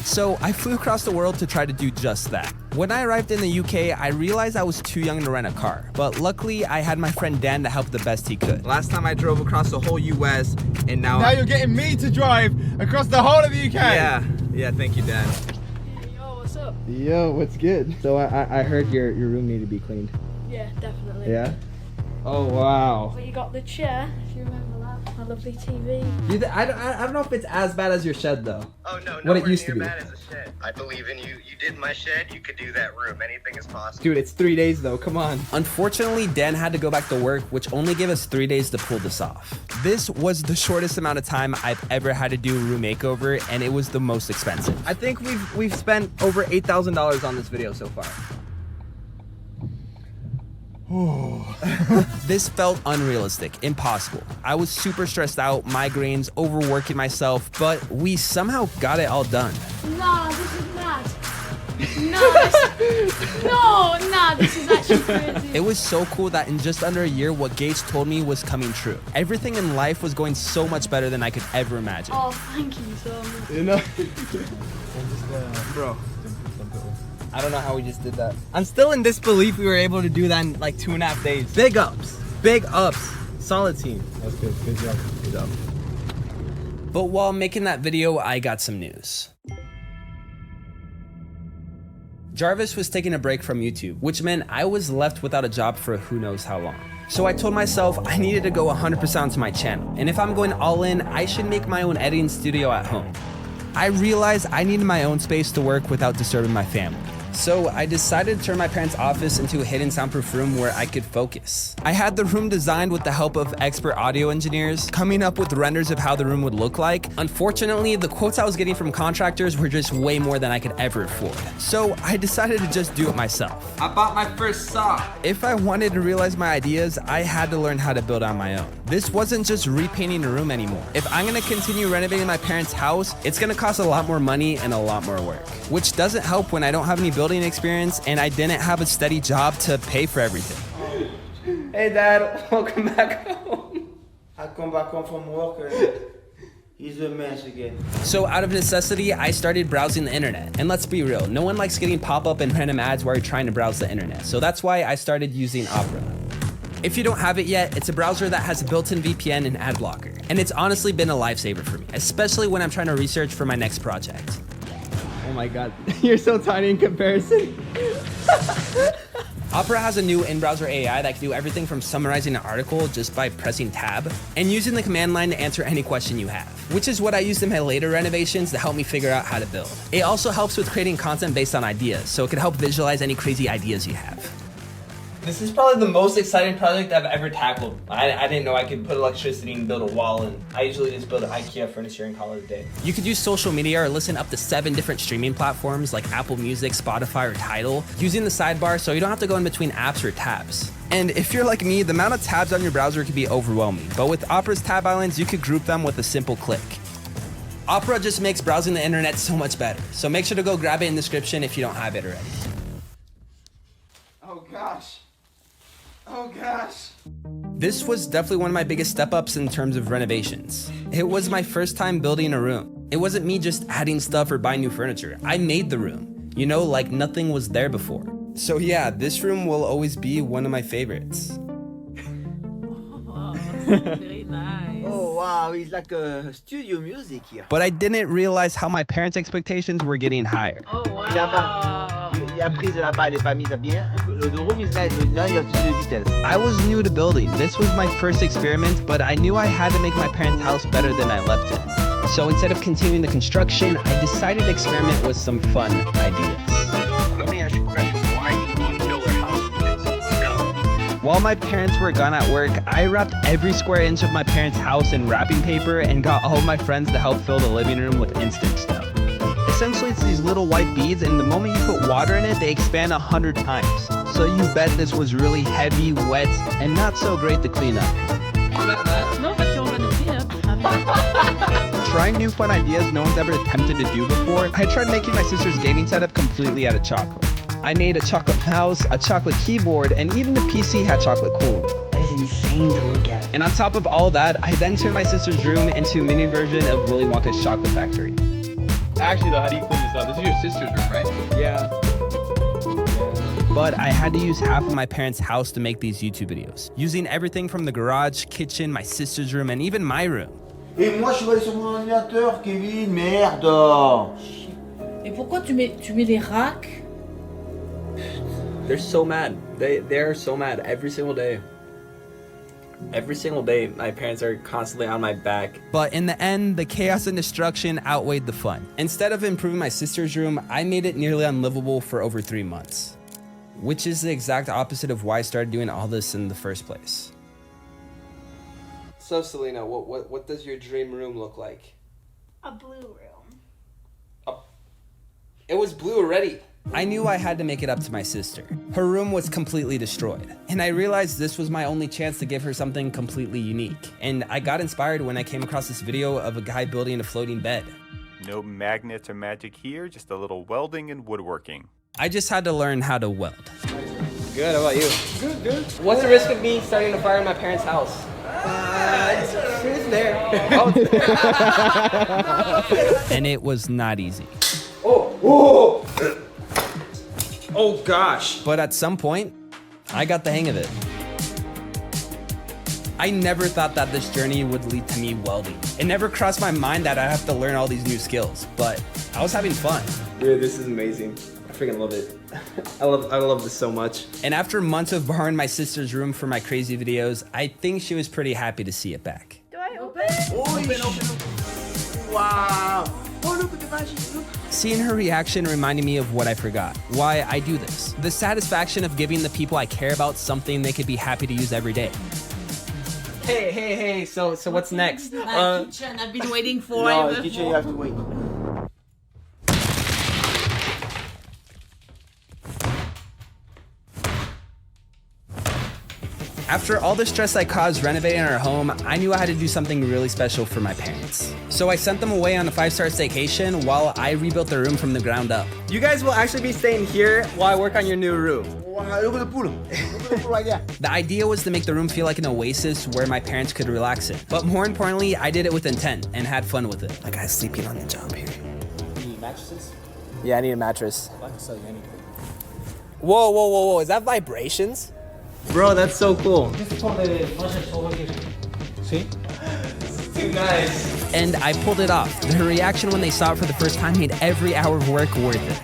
So I flew across the world to try to do just that. When I arrived in the UK, I realized I was too young to rent a car. But luckily, I had my friend Dan to help the best he could. Last time I drove across the whole US, and now you're getting me to drive across the whole of the UK. Yeah, thank you, Dan. Yo, what's up? Yo, what's good? So I heard your room needed to be cleaned. Yeah, definitely. Yeah? Oh, wow. But you got the chair, if you remember that. My lovely TV. I don't know if it's as bad as your shed, though. Oh, no, What it used to be. bad as a shed. I believe in you. You did my shed, you could do that room. Anything is possible. Dude, it's 3 days, though. Come on. Unfortunately, Dan had to go back to work, which only gave us 3 days to pull this off. This was the shortest amount of time I've ever had to do a room makeover, and it was the most expensive. I think we've spent over $8,000 on this video so far. This felt unrealistic, impossible. I was super stressed out, migraines, overworking myself, but we somehow got it all done. Nah, this is mad. Nah, this is actually crazy. It was so cool that in just under a year, what Gage told me was coming true. Everything in life was going so much better than I could ever imagine. Oh, thank you so much. You know? Bro. I don't know how we just did that. I'm still in disbelief we were able to do that in like 2.5 days. Big ups. Big ups. Solid team. That's good. Good job. Good job. But while making that video, I got some news. Jarvis was taking a break from YouTube, which meant I was left without a job for who knows how long. So I told myself I needed to go 100% onto my channel, and if I'm going all in, I should make my own editing studio at home. I realized I needed my own space to work without disturbing my family. So I decided to turn my parents' office into a hidden soundproof room where I could focus. I had the room designed with the help of expert audio engineers, coming up with renders of how the room would look like. Unfortunately, the quotes I was getting from contractors were just way more than I could ever afford. So I decided to just do it myself. I bought my first saw. If I wanted to realize my ideas, I had to learn how to build on my own. This wasn't just repainting a room anymore. If I'm gonna continue renovating my parents' house, it's gonna cost a lot more money and a lot more work, which doesn't help when I don't have any building experience and I didn't have a steady job to pay for everything. Hey Dad, welcome back home. I come back home from work he's a mess again. So out of necessity, I started browsing the internet. And let's be real, no one likes getting pop-up and random ads while you're trying to browse the internet. So that's why I started using Opera. If you don't have it yet, it's a browser that has a built-in VPN and ad blocker. And it's honestly been a lifesaver for me, especially when I'm trying to research for my next project. Oh my god, you're so tiny in comparison. Opera has a new in-browser AI that can do everything from summarizing an article just by pressing tab and using the command line to answer any question you have, which is what I used in my later renovations to help me figure out how to build. It also helps with creating content based on ideas, so it can help visualize any crazy ideas you have. This is probably the most exciting project I've ever tackled. I didn't know I could put electricity and build a wall, and I usually just build IKEA furniture and call it a day. You could use social media or listen up to 7 different streaming platforms like Apple Music, Spotify, or Tidal, using the sidebar so you don't have to go in between apps or tabs. And if you're like me, the amount of tabs on your browser can be overwhelming, but with Opera's tab islands, you could group them with a simple click. Opera just makes browsing the internet so much better, so make sure to go grab it in the description if you don't have it already. Oh gosh. Oh gosh. This was definitely one of my biggest step-ups in terms of renovations. It was my first time building a room. It wasn't me just adding stuff or buying new furniture. I made the room. You know, like nothing was there before. So yeah, this room will always be one of my favorites. Very nice. Oh wow, it's like a studio music here. But I didn't realize how my parents' expectations were getting higher. Oh wow. La prise là-bas, elle est pas mise à bien. The room is nice, but now you have to do the details. I was new to building. This was my first experiment, but I knew I had to make my parents' house better than I left it. So instead of continuing the construction, I decided to experiment with some fun ideas. Let me ask you a question. Why do you want to build a house with this? While my parents were gone at work, I wrapped every square inch of my parents' house in wrapping paper and got all of my friends to help fill the living room with instant stuff. Essentially, it's these little white beads, and the moment you put water in it, they expand 100 times. So you bet this was really heavy, wet, and not so great to clean up. No, but you're gonna clean up. Trying new fun ideas no one's ever attempted to do before, I tried making my sister's gaming setup completely out of chocolate. I made a chocolate mouse, a chocolate keyboard, and even the PC had chocolate cooling. That is insane to look at. And on top of all that, I then turned my sister's room into a mini version of Willy Wonka's chocolate factory. Actually though, how do you clean this up? This is your sister's room, right? Yeah. But I had to use half of my parents' house to make these YouTube videos, using everything from the garage, kitchen, my sister's room, and even my room. Et moi, je suis allé sur mon ordinateur, Kevin, merde! Et pourquoi tu mets des racks? They're so mad. They're so mad every single day. Every single day, my parents are constantly on my back. But in the end, the chaos and destruction outweighed the fun. Instead of improving my sister's room, I made it nearly unlivable for over 3 months. Which is the exact opposite of why I started doing all this in the first place. So Selena, what does your dream room look like? A blue room. It was blue already. I knew I had to make it up to my sister. Her room was completely destroyed, and I realized this was my only chance to give her something completely unique. And I got inspired when I came across this video of a guy building a floating bed. No magnets or magic here, just a little welding and woodworking. I just had to learn how to weld. Good, how about you? Good, good. What's the risk of me starting a fire in my parents' house? It's there. And it was not easy. Oh gosh. But at some point, I got the hang of it. I never thought that this journey would lead to me welding. It never crossed my mind that I'd have to learn all these new skills, but I was having fun. Dude, this is amazing. I freaking love it. I love this so much. And after months of borrowing my sister's room for my crazy videos, I think she was pretty happy to see it back. Do I open? Open. Wow. Oh, look at the magic. Look. Seeing her reaction reminded me of what I forgot, why I do this. The satisfaction of giving the people I care about something they could be happy to use every day. Hey, so what's next? My kitchen, I've been waiting for. No, the kitchen you have to wait. After all the stress I caused renovating our home, I knew I had to do something really special for my parents. So I sent them away on a 5-star staycation while I rebuilt their room from the ground up. You guys will actually be staying here while I work on your new room. Wow, look at the pool. Look at the pool right there. The idea was to make the room feel like an oasis where my parents could relax in. But more importantly, I did it with intent and had fun with it. My guy's sleeping on the job here. You need mattresses? Yeah, I need a mattress. I can sell you anything. Whoa. Is that vibrations? Bro, that's so cool. See? Too nice. And I pulled it off. Their reaction when they saw it for the first time made every hour of work worth it.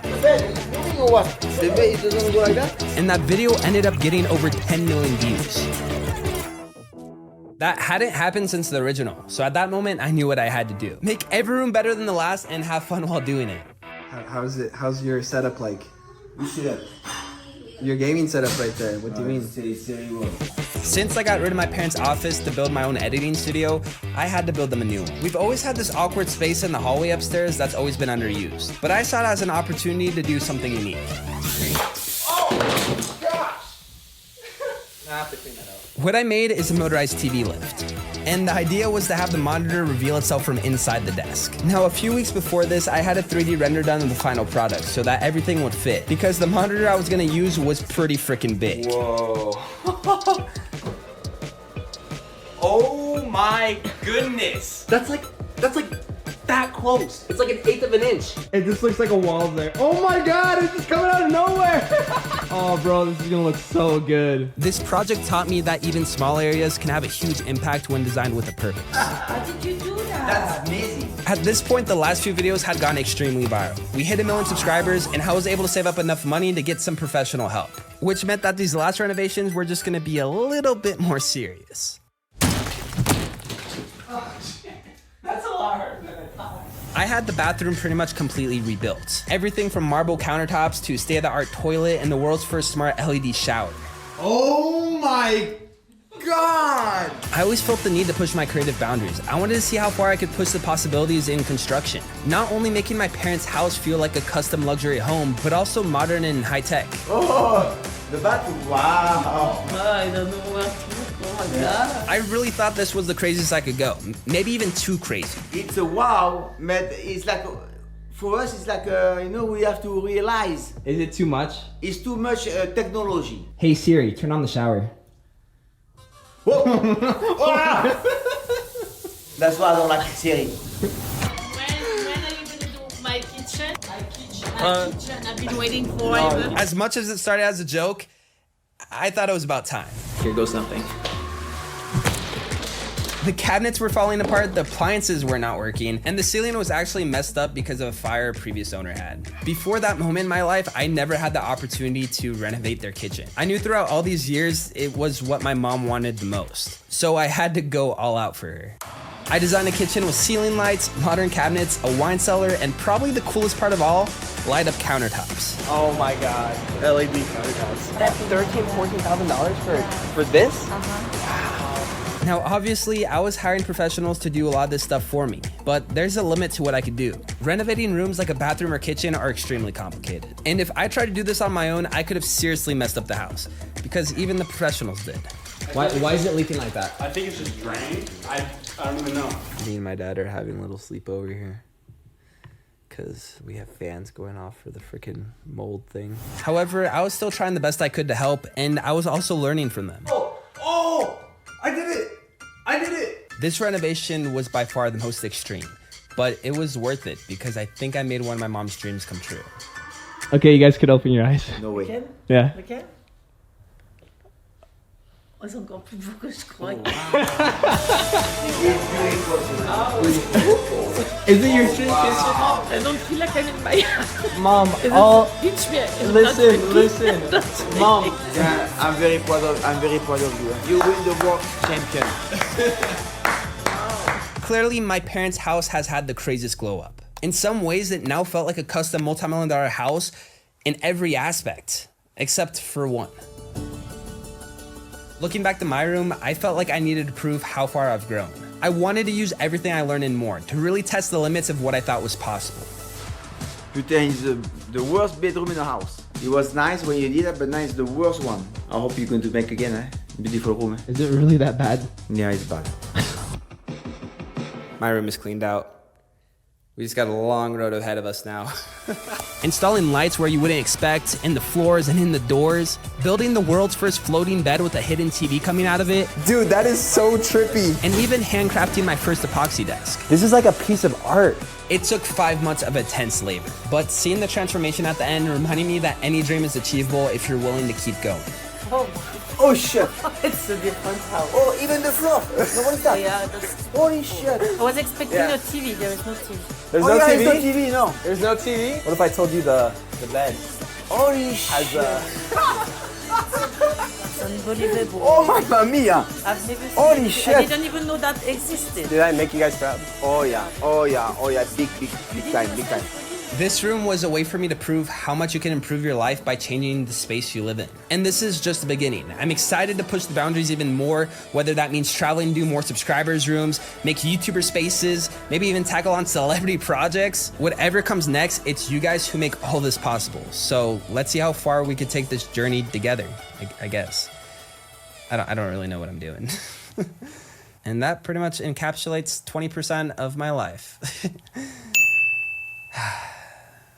And that video ended up getting over 10 million views. That hadn't happened since the original, so at that moment I knew what I had to do. Make every room better than the last and have fun while doing it. How's it? How's your setup like? You see that? Your gaming setup right there. What do you mean? Since I got rid of my parents' office to build my own editing studio, I had to build them a new one. We've always had this awkward space in the hallway upstairs that's always been underused, but I saw it as an opportunity to do something unique. Oh gosh! I have to clean that up. What I made is a motorized TV lift. And the idea was to have the monitor reveal itself from inside the desk. Now, a few weeks before this, I had a 3D render done of the final product so that everything would fit, because the monitor I was gonna use was pretty freaking big. Whoa. Oh my goodness. That's like that close. It's like 1/8 of an inch. It just looks like a wall there. Oh my god, it's just coming out of nowhere. Oh bro, this is gonna look so good. This project taught me that even small areas can have a huge impact when designed with a purpose. How did you do that? That's amazing. At this point, the last few videos had gone extremely viral. We hit 1 million subscribers, and I was able to save up enough money to get some professional help, which meant that these last renovations were just gonna be a little bit more serious. That's a lot harder than I thought. I had the bathroom pretty much completely rebuilt. Everything from marble countertops to state-of-the-art toilet and the world's first smart LED shower. Oh my God! I always felt the need to push my creative boundaries. I wanted to see how far I could push the possibilities in construction. Not only making my parents' house feel like a custom luxury home, but also modern and high-tech. Oh, the bathroom, wow! I don't know what to do. Oh my God. I really thought this was the craziest I could go. Maybe even too crazy. It's a wow, but it's like, for us, it's like, you know, we have to realize. Is it too much? It's too much technology. Hey Siri, turn on the shower. Whoa! That's why I don't like Siri. When are you gonna do my kitchen? My kitchen. I've been waiting forever. As much as it started as a joke, I thought it was about time. Here goes nothing. The cabinets were falling apart, the appliances were not working, and the ceiling was actually messed up because of a fire a previous owner had. Before that moment in my life, I never had the opportunity to renovate their kitchen. I knew throughout all these years, it was what my mom wanted the most. So I had to go all out for her. I designed a kitchen with ceiling lights, modern cabinets, a wine cellar, and probably the coolest part of all, light up countertops. Oh my God, LED countertops. That's $13,000, $14,000 for this? Now, obviously, I was hiring professionals to do a lot of this stuff for me, but there's a limit to what I could do. Renovating rooms like a bathroom or kitchen are extremely complicated. And if I tried to do this on my own, I could have seriously messed up the house, because even the professionals did. Why is it leaking like that? I think it's just drained. I don't even know. Me and my dad are having a little sleepover here, because we have fans going off for the freaking mold thing. However, I was still trying the best I could to help, and I was also learning from them. Oh! I did it! I did it! This renovation was by far the most extreme, but it was worth it because I think I made one of my mom's dreams come true. Okay, you guys could open your eyes. No way. Lequel? Yeah. Lequel? Oh, c'est encore plus beau que je crois. Is it your dream I don't feel like I'm in my Mom, Teach me. listen. Mom. Yeah, I'm very proud of you. You win the world champion. Clearly, my parents' house has had the craziest glow up. In some ways, it now felt like a custom multi-million-dollar house in every aspect, except for one. Looking back to my room, I felt like I needed to prove how far I've grown. I wanted to use everything I learned and more to really test the limits of what I thought was possible. Putain, it's the worst bedroom in the house. It was nice when you did it, but now it's the worst one. I hope you're going to make again, eh? Beautiful room, eh? Is it really that bad? Yeah, it's bad. My room is cleaned out. We just got a long road ahead of us now. Installing lights where you wouldn't expect, in the floors and in the doors. Building the world's first floating bed with a hidden TV coming out of it. Dude, that is so trippy. And even handcrafting my first epoxy desk. This is like a piece of art. It took 5 months of intense labor, but seeing the transformation at the end reminding me that any dream is achievable if you're willing to keep going. Oh shit! It's a different house. Oh, even the floor! No, what is that? Yeah, that's... Holy shit! I was expecting a TV. There is no TV. There's Oh, no yeah, TV? there's no TV, no. There's no TV? What if I told you the bed Holy shit! It's unbelievable. Oh, mamma mia! I've never seen Holy it. shit. I didn't even know that existed. Did I make you guys proud? Oh yeah, oh yeah, oh yeah, big time, big time. This room was a way for me to prove how much you can improve your life by changing the space you live in. And this is just the beginning. I'm excited to push the boundaries even more, whether that means traveling to do more subscribers rooms, make YouTuber spaces, maybe even tackle on celebrity projects. Whatever comes next, it's you guys who make all this possible. So let's see how far we could take this journey together, I guess. I don't really know what I'm doing. And that pretty much encapsulates 20% of my life.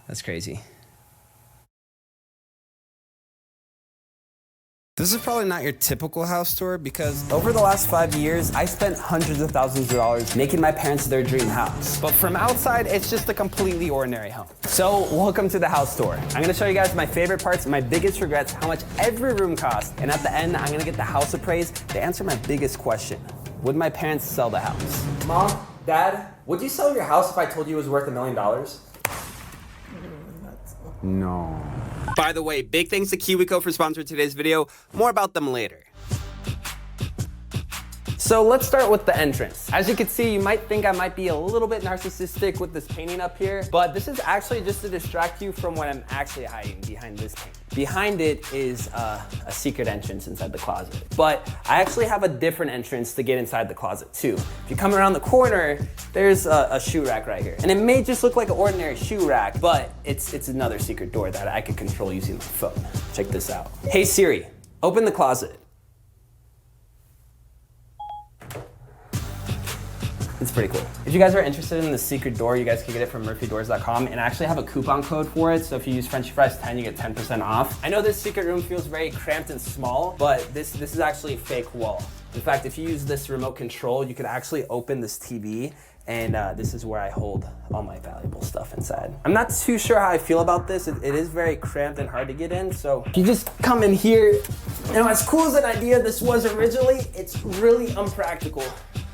That's crazy. This is probably not your typical house tour because over the last 5 years, I spent hundreds of thousands of dollars making my parents their dream house. But from outside, it's just a completely ordinary home. So welcome to the house tour. I'm gonna show you guys my favorite parts, my biggest regrets, how much every room costs, and at the end, I'm gonna get the house appraised to answer my biggest question. Would my parents sell the house? Mom, Dad, would you sell your house if I told you it was worth $1 million? No. By the way, big thanks to KiwiCo for sponsoring today's video. More about them later. So let's start with the entrance. As you can see, you might think I might be a little bit narcissistic with this painting up here, but this is actually just to distract you from what I'm actually hiding behind this painting. Behind it is a secret entrance inside the closet. But I actually have a different entrance to get inside the closet too. If you come around the corner, there's a shoe rack right here. And it may just look like an ordinary shoe rack, but it's another secret door that I can control using my phone. Check this out. Hey Siri, open the closet. It's pretty cool. If you guys are interested in the secret door, you guys can get it from murphydoors.com, and I actually have a coupon code for it, so if you use Frenchy Fries 10, you get 10% off. I know this secret room feels very cramped and small, but this is actually a fake wall. In fact, if you use this remote control, you could actually open this TV, and this is where I hold all my valuable stuff inside. I'm not too sure how I feel about this. It is very cramped and hard to get in, so if you just come in here, you know, as cool as an idea this was originally, it's really unpractical.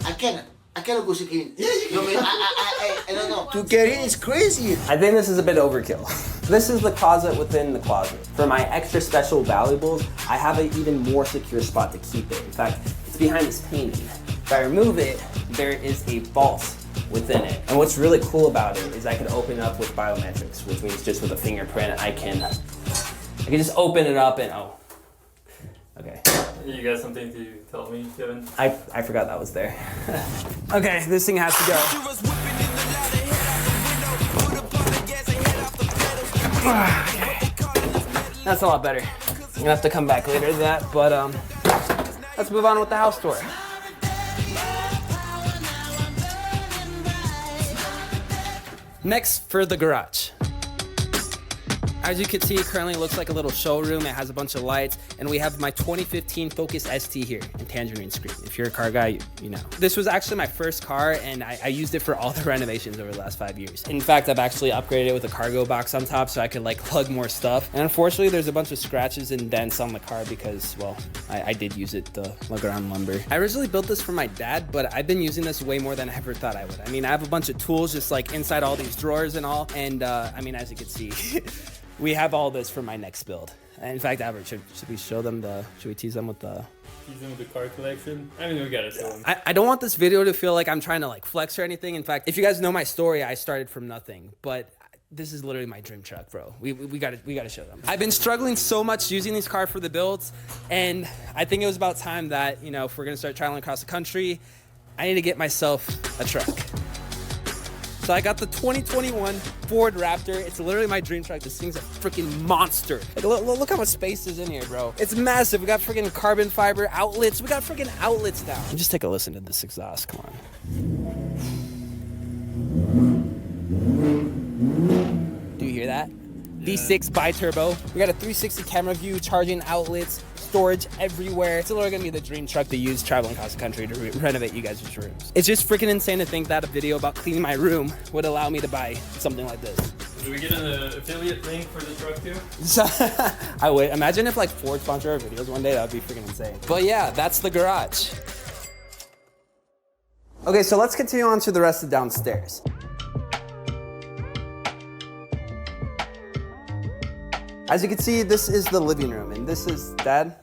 I cannot go in. I don't know. To get in is crazy. I think this is a bit overkill. This is the closet within the closet. For my extra special valuables, I have an even more secure spot to keep it. In fact, it's behind this painting. If I remove it, there is a vault within it. And what's really cool about it is I can open it up with biometrics, which means just with a fingerprint, I can just open it up and, oh, okay. You got something to tell me, Kevin? I forgot that was there. Okay, this thing has to go. That's a lot better. I'm gonna have to come back later to that, but let's move on with the house tour. Next, for the garage. As you can see, it currently looks like a little showroom. It has a bunch of lights, and we have my 2015 Focus ST here in tangerine screen. If you're a car guy, you know. This was actually my first car, and I used it for all the renovations over the last 5 years. In fact, I've actually upgraded it with a cargo box on top so I could like plug more stuff. And unfortunately, there's a bunch of scratches and dents on the car because, well, I did use it to lug around lumber. I originally built this for my dad, but I've been using this way more than I ever thought I would. I mean, I have a bunch of tools just like inside all these drawers and all, and I mean, as you can see, we have all this for my next build. And in fact, Albert, should we show them should we tease them with the... Tease them with the car collection? I mean, we gotta show them. I don't want this video to feel like I'm trying to like flex or anything. In fact, if you guys know my story, I started from nothing, but this is literally my dream truck, bro. We gotta show them. I've been struggling so much using these cars for the builds, and I think it was about time that, you know, if we're gonna start traveling across the country, I need to get myself a truck. So I got the 2021 Ford Raptor. It's literally my dream truck. This thing's a freaking monster. Like, look how much space is in here, bro. It's massive. We got freaking carbon fiber outlets. We got freaking outlets now. Just take a listen to this exhaust. Come on. Do you hear that? V6 bi-turbo. We got a 360 camera view, charging outlets, storage everywhere. It's literally gonna be the dream truck to use traveling across the country to renovate you guys' rooms. It's just freaking insane to think that a video about cleaning my room would allow me to buy something like this. Do we get an affiliate link for the truck too? So, I would imagine if like Ford sponsored our videos one day, that would be freaking insane. But yeah, that's the garage. Okay, so let's continue on to the rest of downstairs. As you can see, this is the living room, and this is, Dad?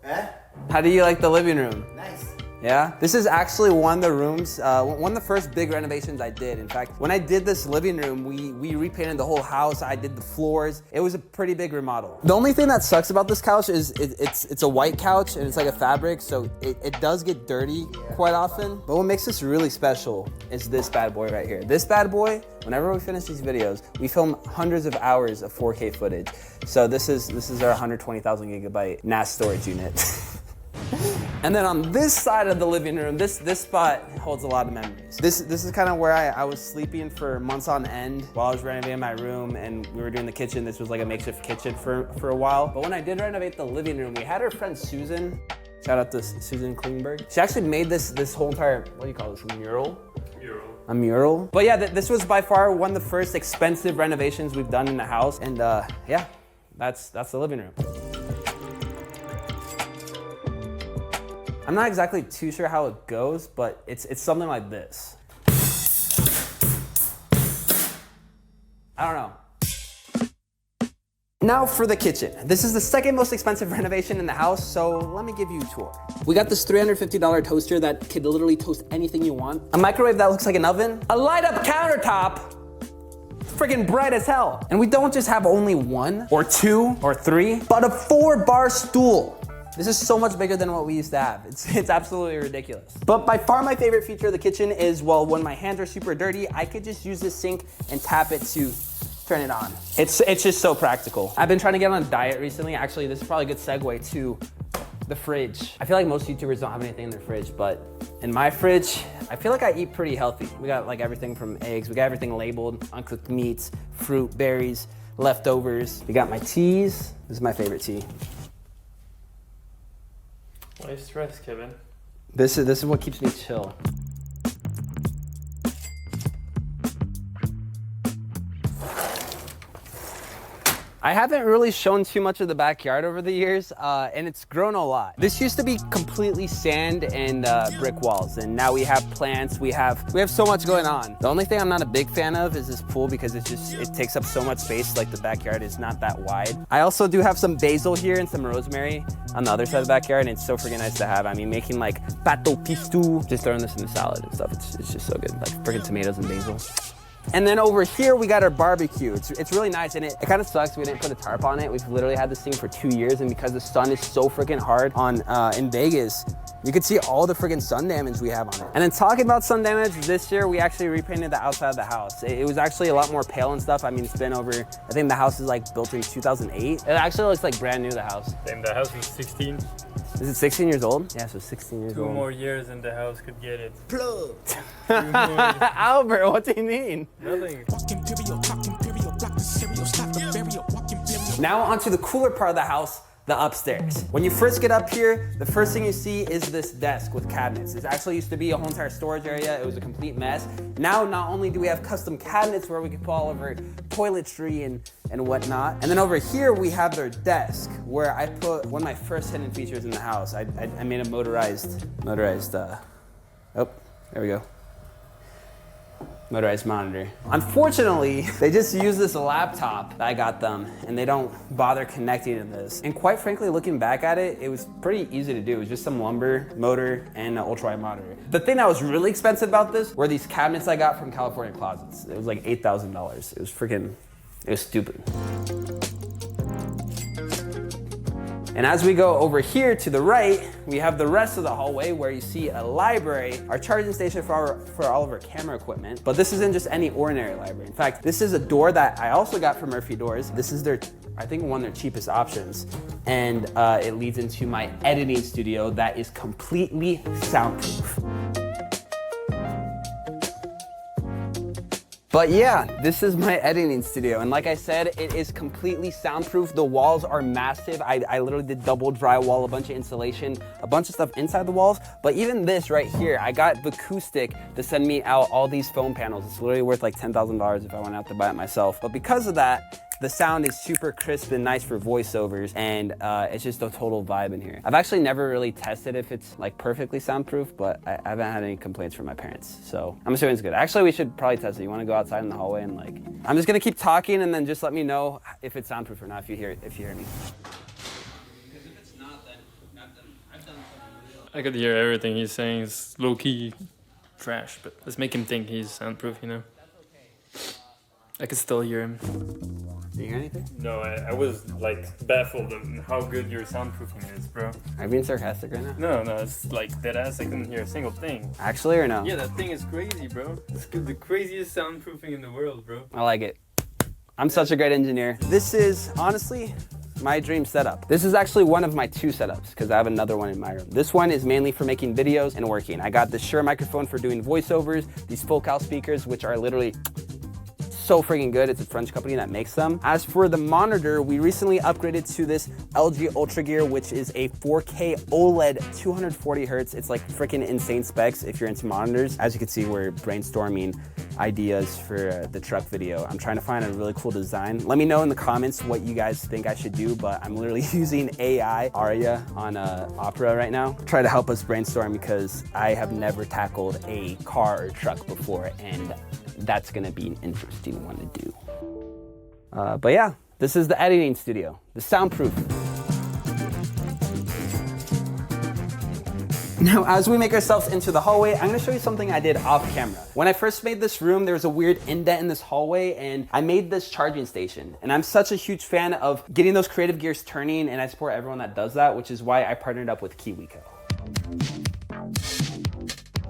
Eh? How do you like the living room? Nice. Yeah? This is actually one of the rooms, one of the first big renovations I did. In fact, when I did this living room, we repainted the whole house. I did the floors. It was a pretty big remodel. The only thing that sucks about this couch is it's a white couch and it's like a fabric, so it does get dirty quite often. But what makes this really special is this bad boy right here. This bad boy, whenever we finish these videos, we film hundreds of hours of 4K footage. So this is our 120,000 gigabyte NAS storage unit. And then on this side of the living room, this spot holds a lot of memories. This is kind of where I was sleeping for months on end while I was renovating my room, and we were doing the kitchen. This was like a makeshift kitchen for a while. But when I did renovate the living room, we had our friend Susan. Shout out to Susan Klingberg. She actually made this whole entire, what do you call this, a mural? A mural. But yeah, this was by far one of the first expensive renovations we've done in the house. And yeah, that's the living room. I'm not exactly too sure how it goes, but it's something like this. I don't know. Now for the kitchen. This is the second most expensive renovation in the house, so let me give you a tour. We got this $350 toaster that could literally toast anything you want. A microwave that looks like an oven. A light up countertop. freaking bright as hell. And we don't just have only 1 or 2 or 3, but a 4-bar stool. This is so much bigger than what we used to have. It's absolutely ridiculous. But by far my favorite feature of the kitchen is, well, when my hands are super dirty, I could just use this sink and tap it to turn it on. It's just so practical. I've been trying to get on a diet recently. Actually, this is probably a good segue to the fridge. I feel like most YouTubers don't have anything in their fridge, but in my fridge, I feel like I eat pretty healthy. We got like everything from eggs, we got everything labeled, uncooked meats, fruit, berries, leftovers. We got my teas. This is my favorite tea. Why are you stressed, Kevin? This is what keeps me chill. I haven't really shown too much of the backyard over the years, and it's grown a lot. This used to be completely sand and brick walls, and now we have plants, we have so much going on. The only thing I'm not a big fan of is this pool because it takes up so much space, like the backyard is not that wide. I also do have some basil here and some rosemary on the other side of the backyard, and it's so freaking nice to have. I mean, making like pato pistou, just throwing this in the salad and stuff, it's just so good, like freaking tomatoes and basil. And then over here, we got our barbecue. It's really nice, and it kind of sucks we didn't put a tarp on it. We've literally had this thing for 2 years, and because the sun is so freaking hard on in Vegas, you can see all the freaking sun damage we have on it. And then talking about sun damage, this year we actually repainted the outside of the house. It was actually a lot more pale and stuff. I mean, it's been over, I think the house is like built in 2008. It actually looks like brand new, the house. And the house is 16. Is it 16 years old? Yeah, so 16 years old. 2 more years and the house could get it. Plugged. Albert, what do you mean? Nothing. Now onto the cooler part of the house, the upstairs. When you first get up here, the first thing you see is this desk with cabinets. This actually used to be a whole entire storage area. It was a complete mess. Now, not only do we have custom cabinets where we can put all of our toiletry and whatnot, and then over here we have their desk where I put one of my first hidden features in the house. I made a motorized, oh, there we go. Motorized monitor. Unfortunately, they just use this laptop that I got them, and they don't bother connecting to this. And quite frankly, looking back at it, it was pretty easy to do. It was just some lumber, motor, and an ultra-wide monitor. The thing that was really expensive about this were these cabinets I got from California Closets. It was like $8,000. It was stupid. And as we go over here to the right, we have the rest of the hallway where you see a library, our charging station for all of our camera equipment. But this isn't just any ordinary library. In fact, this is a door that I also got from Murphy Doors. This is their, I think, one of their cheapest options. And it leads into my editing studio that is completely soundproof. But yeah, this is my editing studio. And like I said, it is completely soundproof. The walls are massive. I literally did double drywall, a bunch of insulation, a bunch of stuff inside the walls. But even this right here, I got the acoustic to send me out all these foam panels. It's literally worth like $10,000 if I went out to buy it myself. But because of that, the sound is super crisp and nice for voiceovers, and it's just a total vibe in here. I've actually never really tested if it's like perfectly soundproof, but I haven't had any complaints from my parents, so I'm assuming it's good. Actually, we should probably test it. You want to go outside in the hallway and like, I'm just gonna keep talking and then just let me know if it's soundproof or not if you hear me. Because if it's not, then I've done something. I could hear everything he's saying. It's low-key trash, but let's make him think he's soundproof, you know? I could still hear him. Do you hear anything? No, I was like baffled on how good your soundproofing is, bro. Are you being sarcastic right now? No, it's like dead ass. I couldn't hear a single thing. Actually, or no? Yeah, that thing is crazy, bro. It's the craziest soundproofing in the world, bro. I like it. I'm such a great engineer. This is honestly my dream setup. This is actually one of my 2 setups because I have another one in my room. This one is mainly for making videos and working. I got the Shure microphone for doing voiceovers, these Focal speakers, which are literally so freaking good. It's a French company that makes them. As for the monitor, we recently upgraded to this LG Ultra Gear, which is a 4K OLED 240 hertz. It's like freaking insane specs if you're into monitors. As you can see, we're brainstorming ideas for the truck video. I'm trying to find a really cool design. Let me know in the comments what you guys think I should do, but I'm literally using AI Aria on Opera right now. Try to help us brainstorm because I have never tackled a car or truck before, and that's gonna be an interesting one to do. But yeah, this is the editing studio, the soundproof. Now, as we make ourselves into the hallway, I'm gonna show you something I did off camera. When I first made this room, there was a weird indent in this hallway, and I made this charging station. And I'm such a huge fan of getting those creative gears turning, and I support everyone that does that, which is why I partnered up with KiwiCo.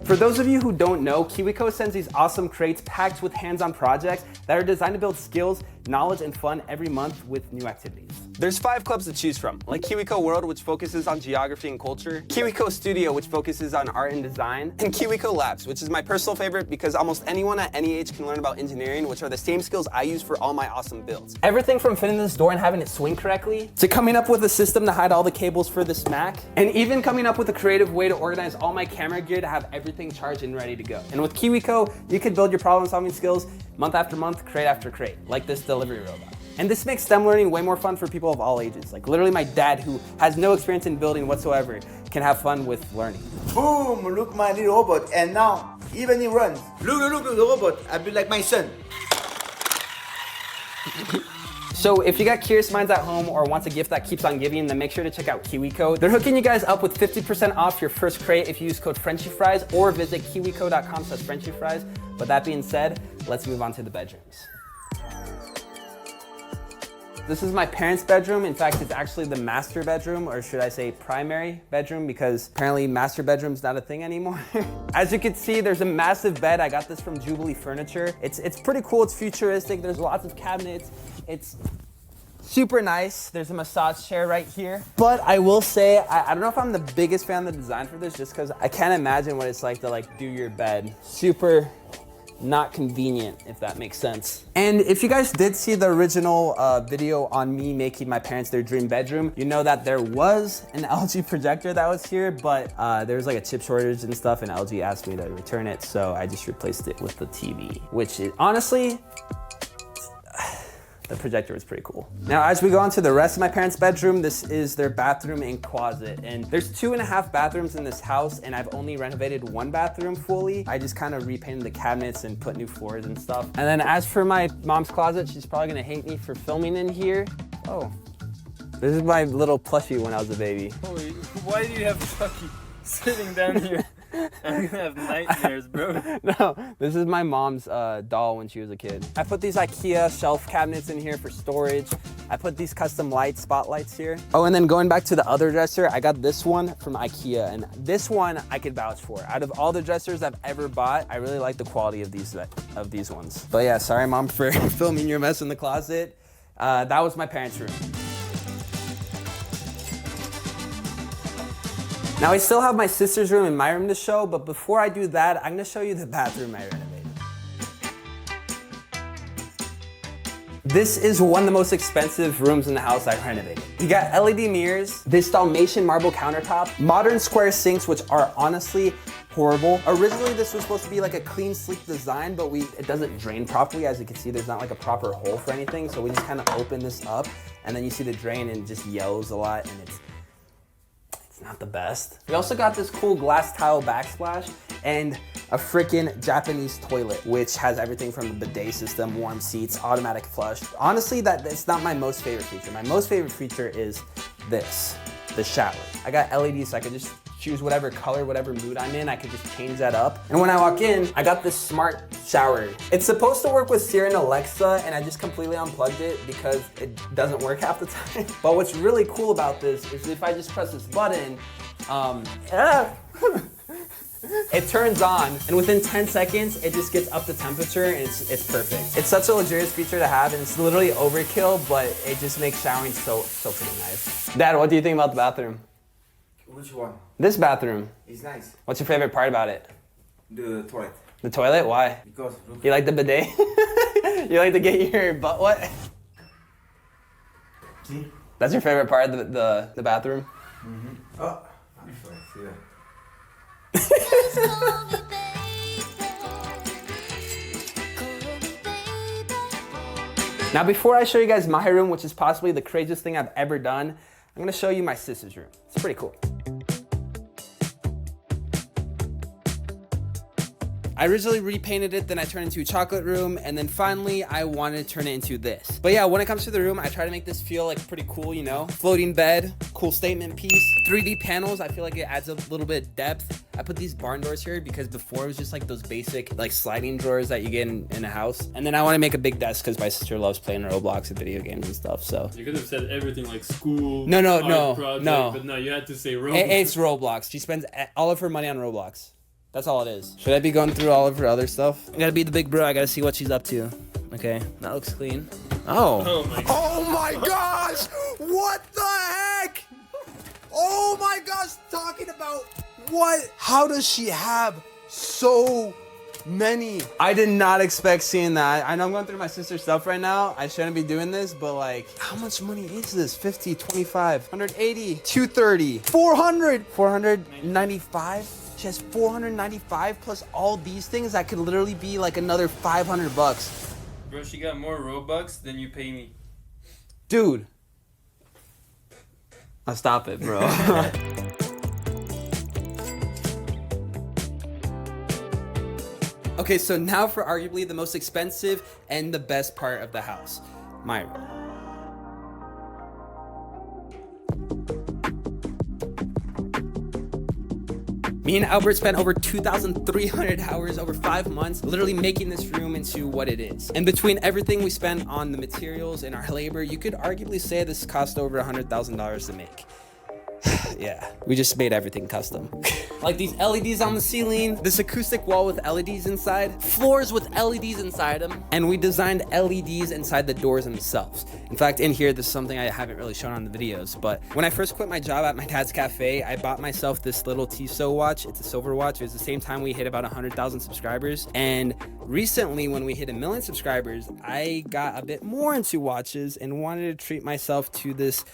For those of you who don't know, KiwiCo sends these awesome crates packed with hands-on projects that are designed to build skills, knowledge, and fun every month with new activities. There's 5 clubs to choose from, like KiwiCo World, which focuses on geography and culture, KiwiCo Studio, which focuses on art and design, and KiwiCo Labs, which is my personal favorite because almost anyone at any age can learn about engineering, which are the same skills I use for all my awesome builds. Everything from fitting this door and having it swing correctly, to coming up with a system to hide all the cables for this Mac, and even coming up with a creative way to organize all my camera gear to have everything charged and ready to go. And with KiwiCo, you can build your problem-solving skills month after month, crate after crate, like this delivery robot. And this makes STEM learning way more fun for people of all ages. Like literally my dad, who has no experience in building whatsoever, can have fun with learning. Boom, look my little robot, and now even he runs. Look, the robot, I built like my son. So if you got curious minds at home or want a gift that keeps on giving, then make sure to check out KiwiCo. They're hooking you guys up with 50% off your first crate if you use code FrenchieFries or visit kiwico.com/FrenchieFries. But that being said, let's move on to the bedrooms. This is my parents' bedroom. In fact, it's actually the master bedroom, or should I say primary bedroom, because apparently master bedroom's not a thing anymore. As you can see, there's a massive bed. I got this from Jubilee Furniture. It's pretty cool, it's futuristic. There's lots of cabinets. It's super nice. There's a massage chair right here. But I will say, I don't know if I'm the biggest fan of the design for this, just because I can't imagine what it's like to like do your bed. Super not convenient, if that makes sense. And if you guys did see the original video on me making my parents their dream bedroom, you know that there was an LG projector that was here, but there was like a chip shortage and stuff, and LG asked me to return it, so I just replaced it with the TV, which is honestly, the projector was pretty cool. Now, as we go on to the rest of my parents' bedroom, this is their bathroom and closet. And there's 2.5 bathrooms in this house, and I've only renovated 1 bathroom fully. I just kind of repainted the cabinets and put new floors and stuff. And then as for my mom's closet, she's probably gonna hate me for filming in here. Oh, this is my little plushie when I was a baby. Holy, why do you have Chucky sitting down here? I'm gonna have nightmares, bro. No, this is my mom's doll when she was a kid. I put these IKEA shelf cabinets in here for storage. I put these custom spotlights here. Oh, and then going back to the other dresser, I got this one from IKEA, and this one I could vouch for. Out of all the dressers I've ever bought, I really like the quality of these ones. But yeah, sorry mom for filming your mess in the closet. That was my parents' room. Now I still have my sister's room and my room to show, but before I do that, I'm gonna show you the bathroom I renovated. This is one of the most expensive rooms in the house I renovated. You got LED mirrors, this Dalmatian marble countertop, modern square sinks, which are honestly horrible. Originally, this was supposed to be like a clean, sleek design, but it doesn't drain properly. As you can see, there's not like a proper hole for anything, so we just kind of open this up, and then you see the drain and it just yells a lot, and it's not the best. We also got this cool glass tile backsplash and a freaking Japanese toilet, which has everything from the bidet system, warm seats, automatic flush. Honestly, that's not my most favorite feature. My most favorite feature is this, the shower. I got LEDs, so I could just choose whatever color, whatever mood I'm in. I could just change that up. And when I walk in, I got this smart shower. It's supposed to work with Siri and Alexa, and I just completely unplugged it because it doesn't work half the time. But what's really cool about this is if I just press this button, it turns on, and within 10 seconds, it just gets up to temperature, and it's perfect. It's such a luxurious feature to have, and it's literally overkill, but it just makes showering so pretty nice. Dad, what do you think about the bathroom? Which one? This bathroom. It's nice. What's your favorite part about it? The toilet. The toilet? Why? Because look. You like the bidet? You like to get your butt wet? See? That's your favorite part of the bathroom? Mm-hmm. Oh, I'm sorry. See that? Now, before I show you guys my room, which is possibly the craziest thing I've ever done, I'm gonna show you my sister's room. It's pretty cool. I originally repainted it, then I turned it into a chocolate room, and then finally I wanted to turn it into this. But yeah, when it comes to the room, I try to make this feel like pretty cool, you know? Floating bed, cool cool statement piece. 3D panels, I feel like it adds a little bit of depth. I put these barn doors here because before it was just like those basic like sliding drawers that you get in a house. And then I want to make a big desk because my sister loves playing Roblox and video games and stuff. So you could have said everything like school. No, project, but no, you had to say Roblox. It's Roblox. She spends all of her money on Roblox. That's all it is. Should I be going through all of her other stuff? I gotta be the big bro. I gotta see what she's up to. Okay, that looks clean. Oh my gosh! What the heck? Oh my gosh, talking about what? How does she have so many? I did not expect seeing that. I know I'm going through my sister's stuff right now. I shouldn't be doing this, but like, how much money is this? 50, 25, 180, 230, 400, 495? She has 495 plus all these things that could literally be like another 500 bucks. Bro, she got more Robux than you pay me. Dude. I'll stop it, bro. Okay, so now for arguably the most expensive and the best part of the house, my room. Me and Albert spent over 2,300 hours over 5 months literally making this room into what it is. And between everything we spent on the materials and our labor, you could arguably say this cost over $100,000 to make. Yeah, we just made everything custom. Like these LEDs on the ceiling, this acoustic wall with LEDs inside, floors with LEDs inside them, and we designed LEDs inside the doors themselves. In fact, in here, this is something I haven't really shown on the videos, but when I first quit my job at my dad's cafe, I bought myself this little Tissot watch. It's a silver watch. It was the same time we hit about 100,000 subscribers. And recently, when we hit 1 million subscribers, I got a bit more into watches and wanted to treat myself to this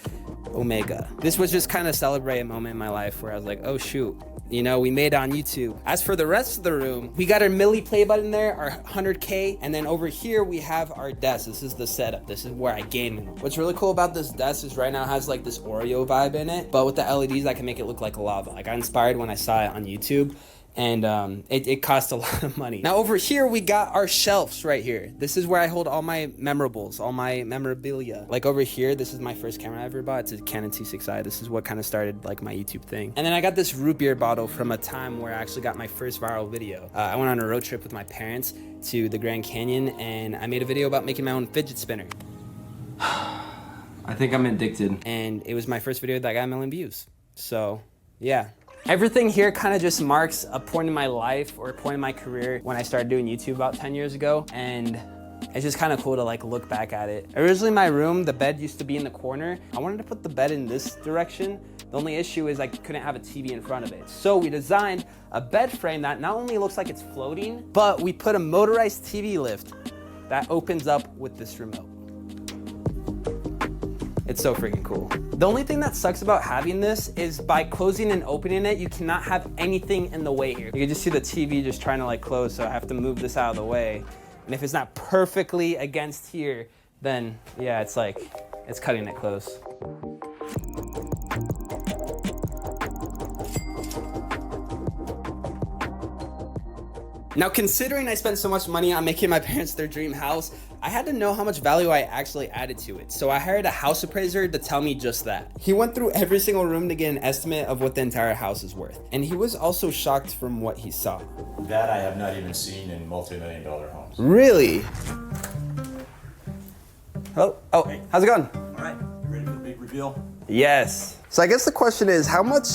Omega. This was just kind of celebrate a moment in my life where I was like, oh shoot, you know, we made it on YouTube. As for the rest of the room, we got our milli play button there, our 100K, and then over here we have our desk. This is the setup. This is where I game. What's really cool about this desk is right now it has like this Oreo vibe in it, but with the LEDs, I can make it look like lava. Like I inspired when I saw it on YouTube. And it cost a lot of money. Now over here, we got our shelves right here. This is where I hold all my memorables, all my memorabilia. Like over here, this is my first camera I ever bought. It's a Canon T6i. This is what kind of started like my YouTube thing. And then I got this root beer bottle from a time where I actually got my first viral video. I went on a road trip with my parents to the Grand Canyon and I made a video about making my own fidget spinner. I think I'm addicted. And it was my first video that got 1 million views. So yeah. Everything here kind of just marks a point in my life or a point in my career when I started doing YouTube about 10 years ago. And it's just kind of cool to like look back at it. Originally my room, the bed used to be in the corner. I wanted to put the bed in this direction. The only issue is I couldn't have a TV in front of it. So we designed a bed frame that not only looks like it's floating, but we put a motorized TV lift that opens up with this remote. It's so freaking cool. The only thing that sucks about having this is by closing and opening it, you cannot have anything in the way here. You can just see the TV just trying to like close, so I have to move this out of the way. And if it's not perfectly against here, then yeah, it's like, it's cutting it close. Now, considering I spent so much money on making my parents their dream house, I had to know how much value I actually added to it. So I hired a house appraiser to tell me just that. He went through every single room to get an estimate of what the entire house is worth. And he was also shocked from what he saw. That I have not even seen in multi-million-dollar homes. Really? Hello? Oh, hey. How's it going? All right, you ready for the big reveal? Yes. So I guess the question is, how much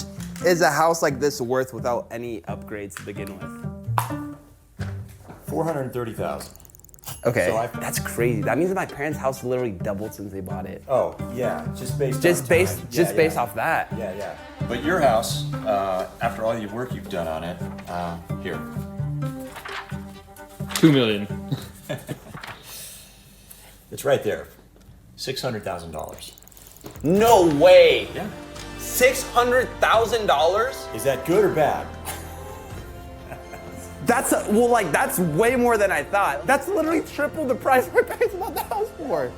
is a house like this worth without any upgrades to begin with? $430,000. Okay, So that's crazy. That means that my parents' house literally doubled since they bought it. Oh, yeah, just based off that. Yeah. But your house, after all the work you've done on it, here. 2 million. It's right there. $600,000. No way! Yeah. $600,000? Is that good or bad? That's that's way more than I thought. That's literally triple the price my parents bought the house for.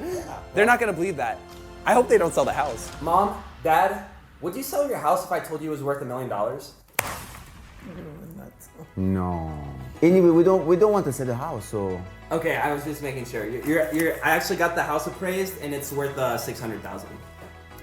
They're not gonna believe that. I hope they don't sell the house. Mom, Dad, would you sell your house if I told you it was worth $1 million? No. Anyway, we don't want to sell the house, so. Okay, I was just making sure. I actually got the house appraised and it's worth $600,000.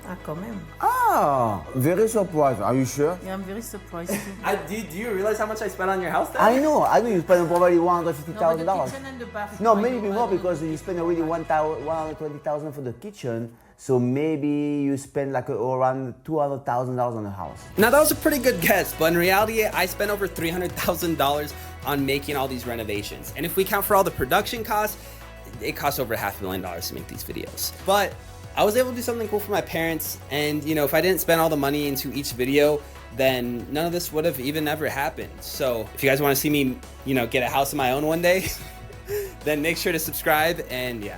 Ah, come in. Oh. Very surprised. Are you sure? Yeah, I'm very surprised too. Do you realize how much I spent on your house? I know you spent probably No, but the $150,000. kitchen and the bathroom. No, I maybe don't- more because you spent already 120,000 for the kitchen. So maybe you spend like around $200,000 on the house. Now that was a pretty good guess, but in reality, I spent over $300,000 on making all these renovations. And if we count for all the production costs, it costs over $500,000 to make these videos. But I was able to do something cool for my parents, and you know, if I didn't spend all the money into each video, then none of this would have even ever happened. So if you guys want to see me, you know, get a house of my own one day, then make sure to subscribe, and yeah.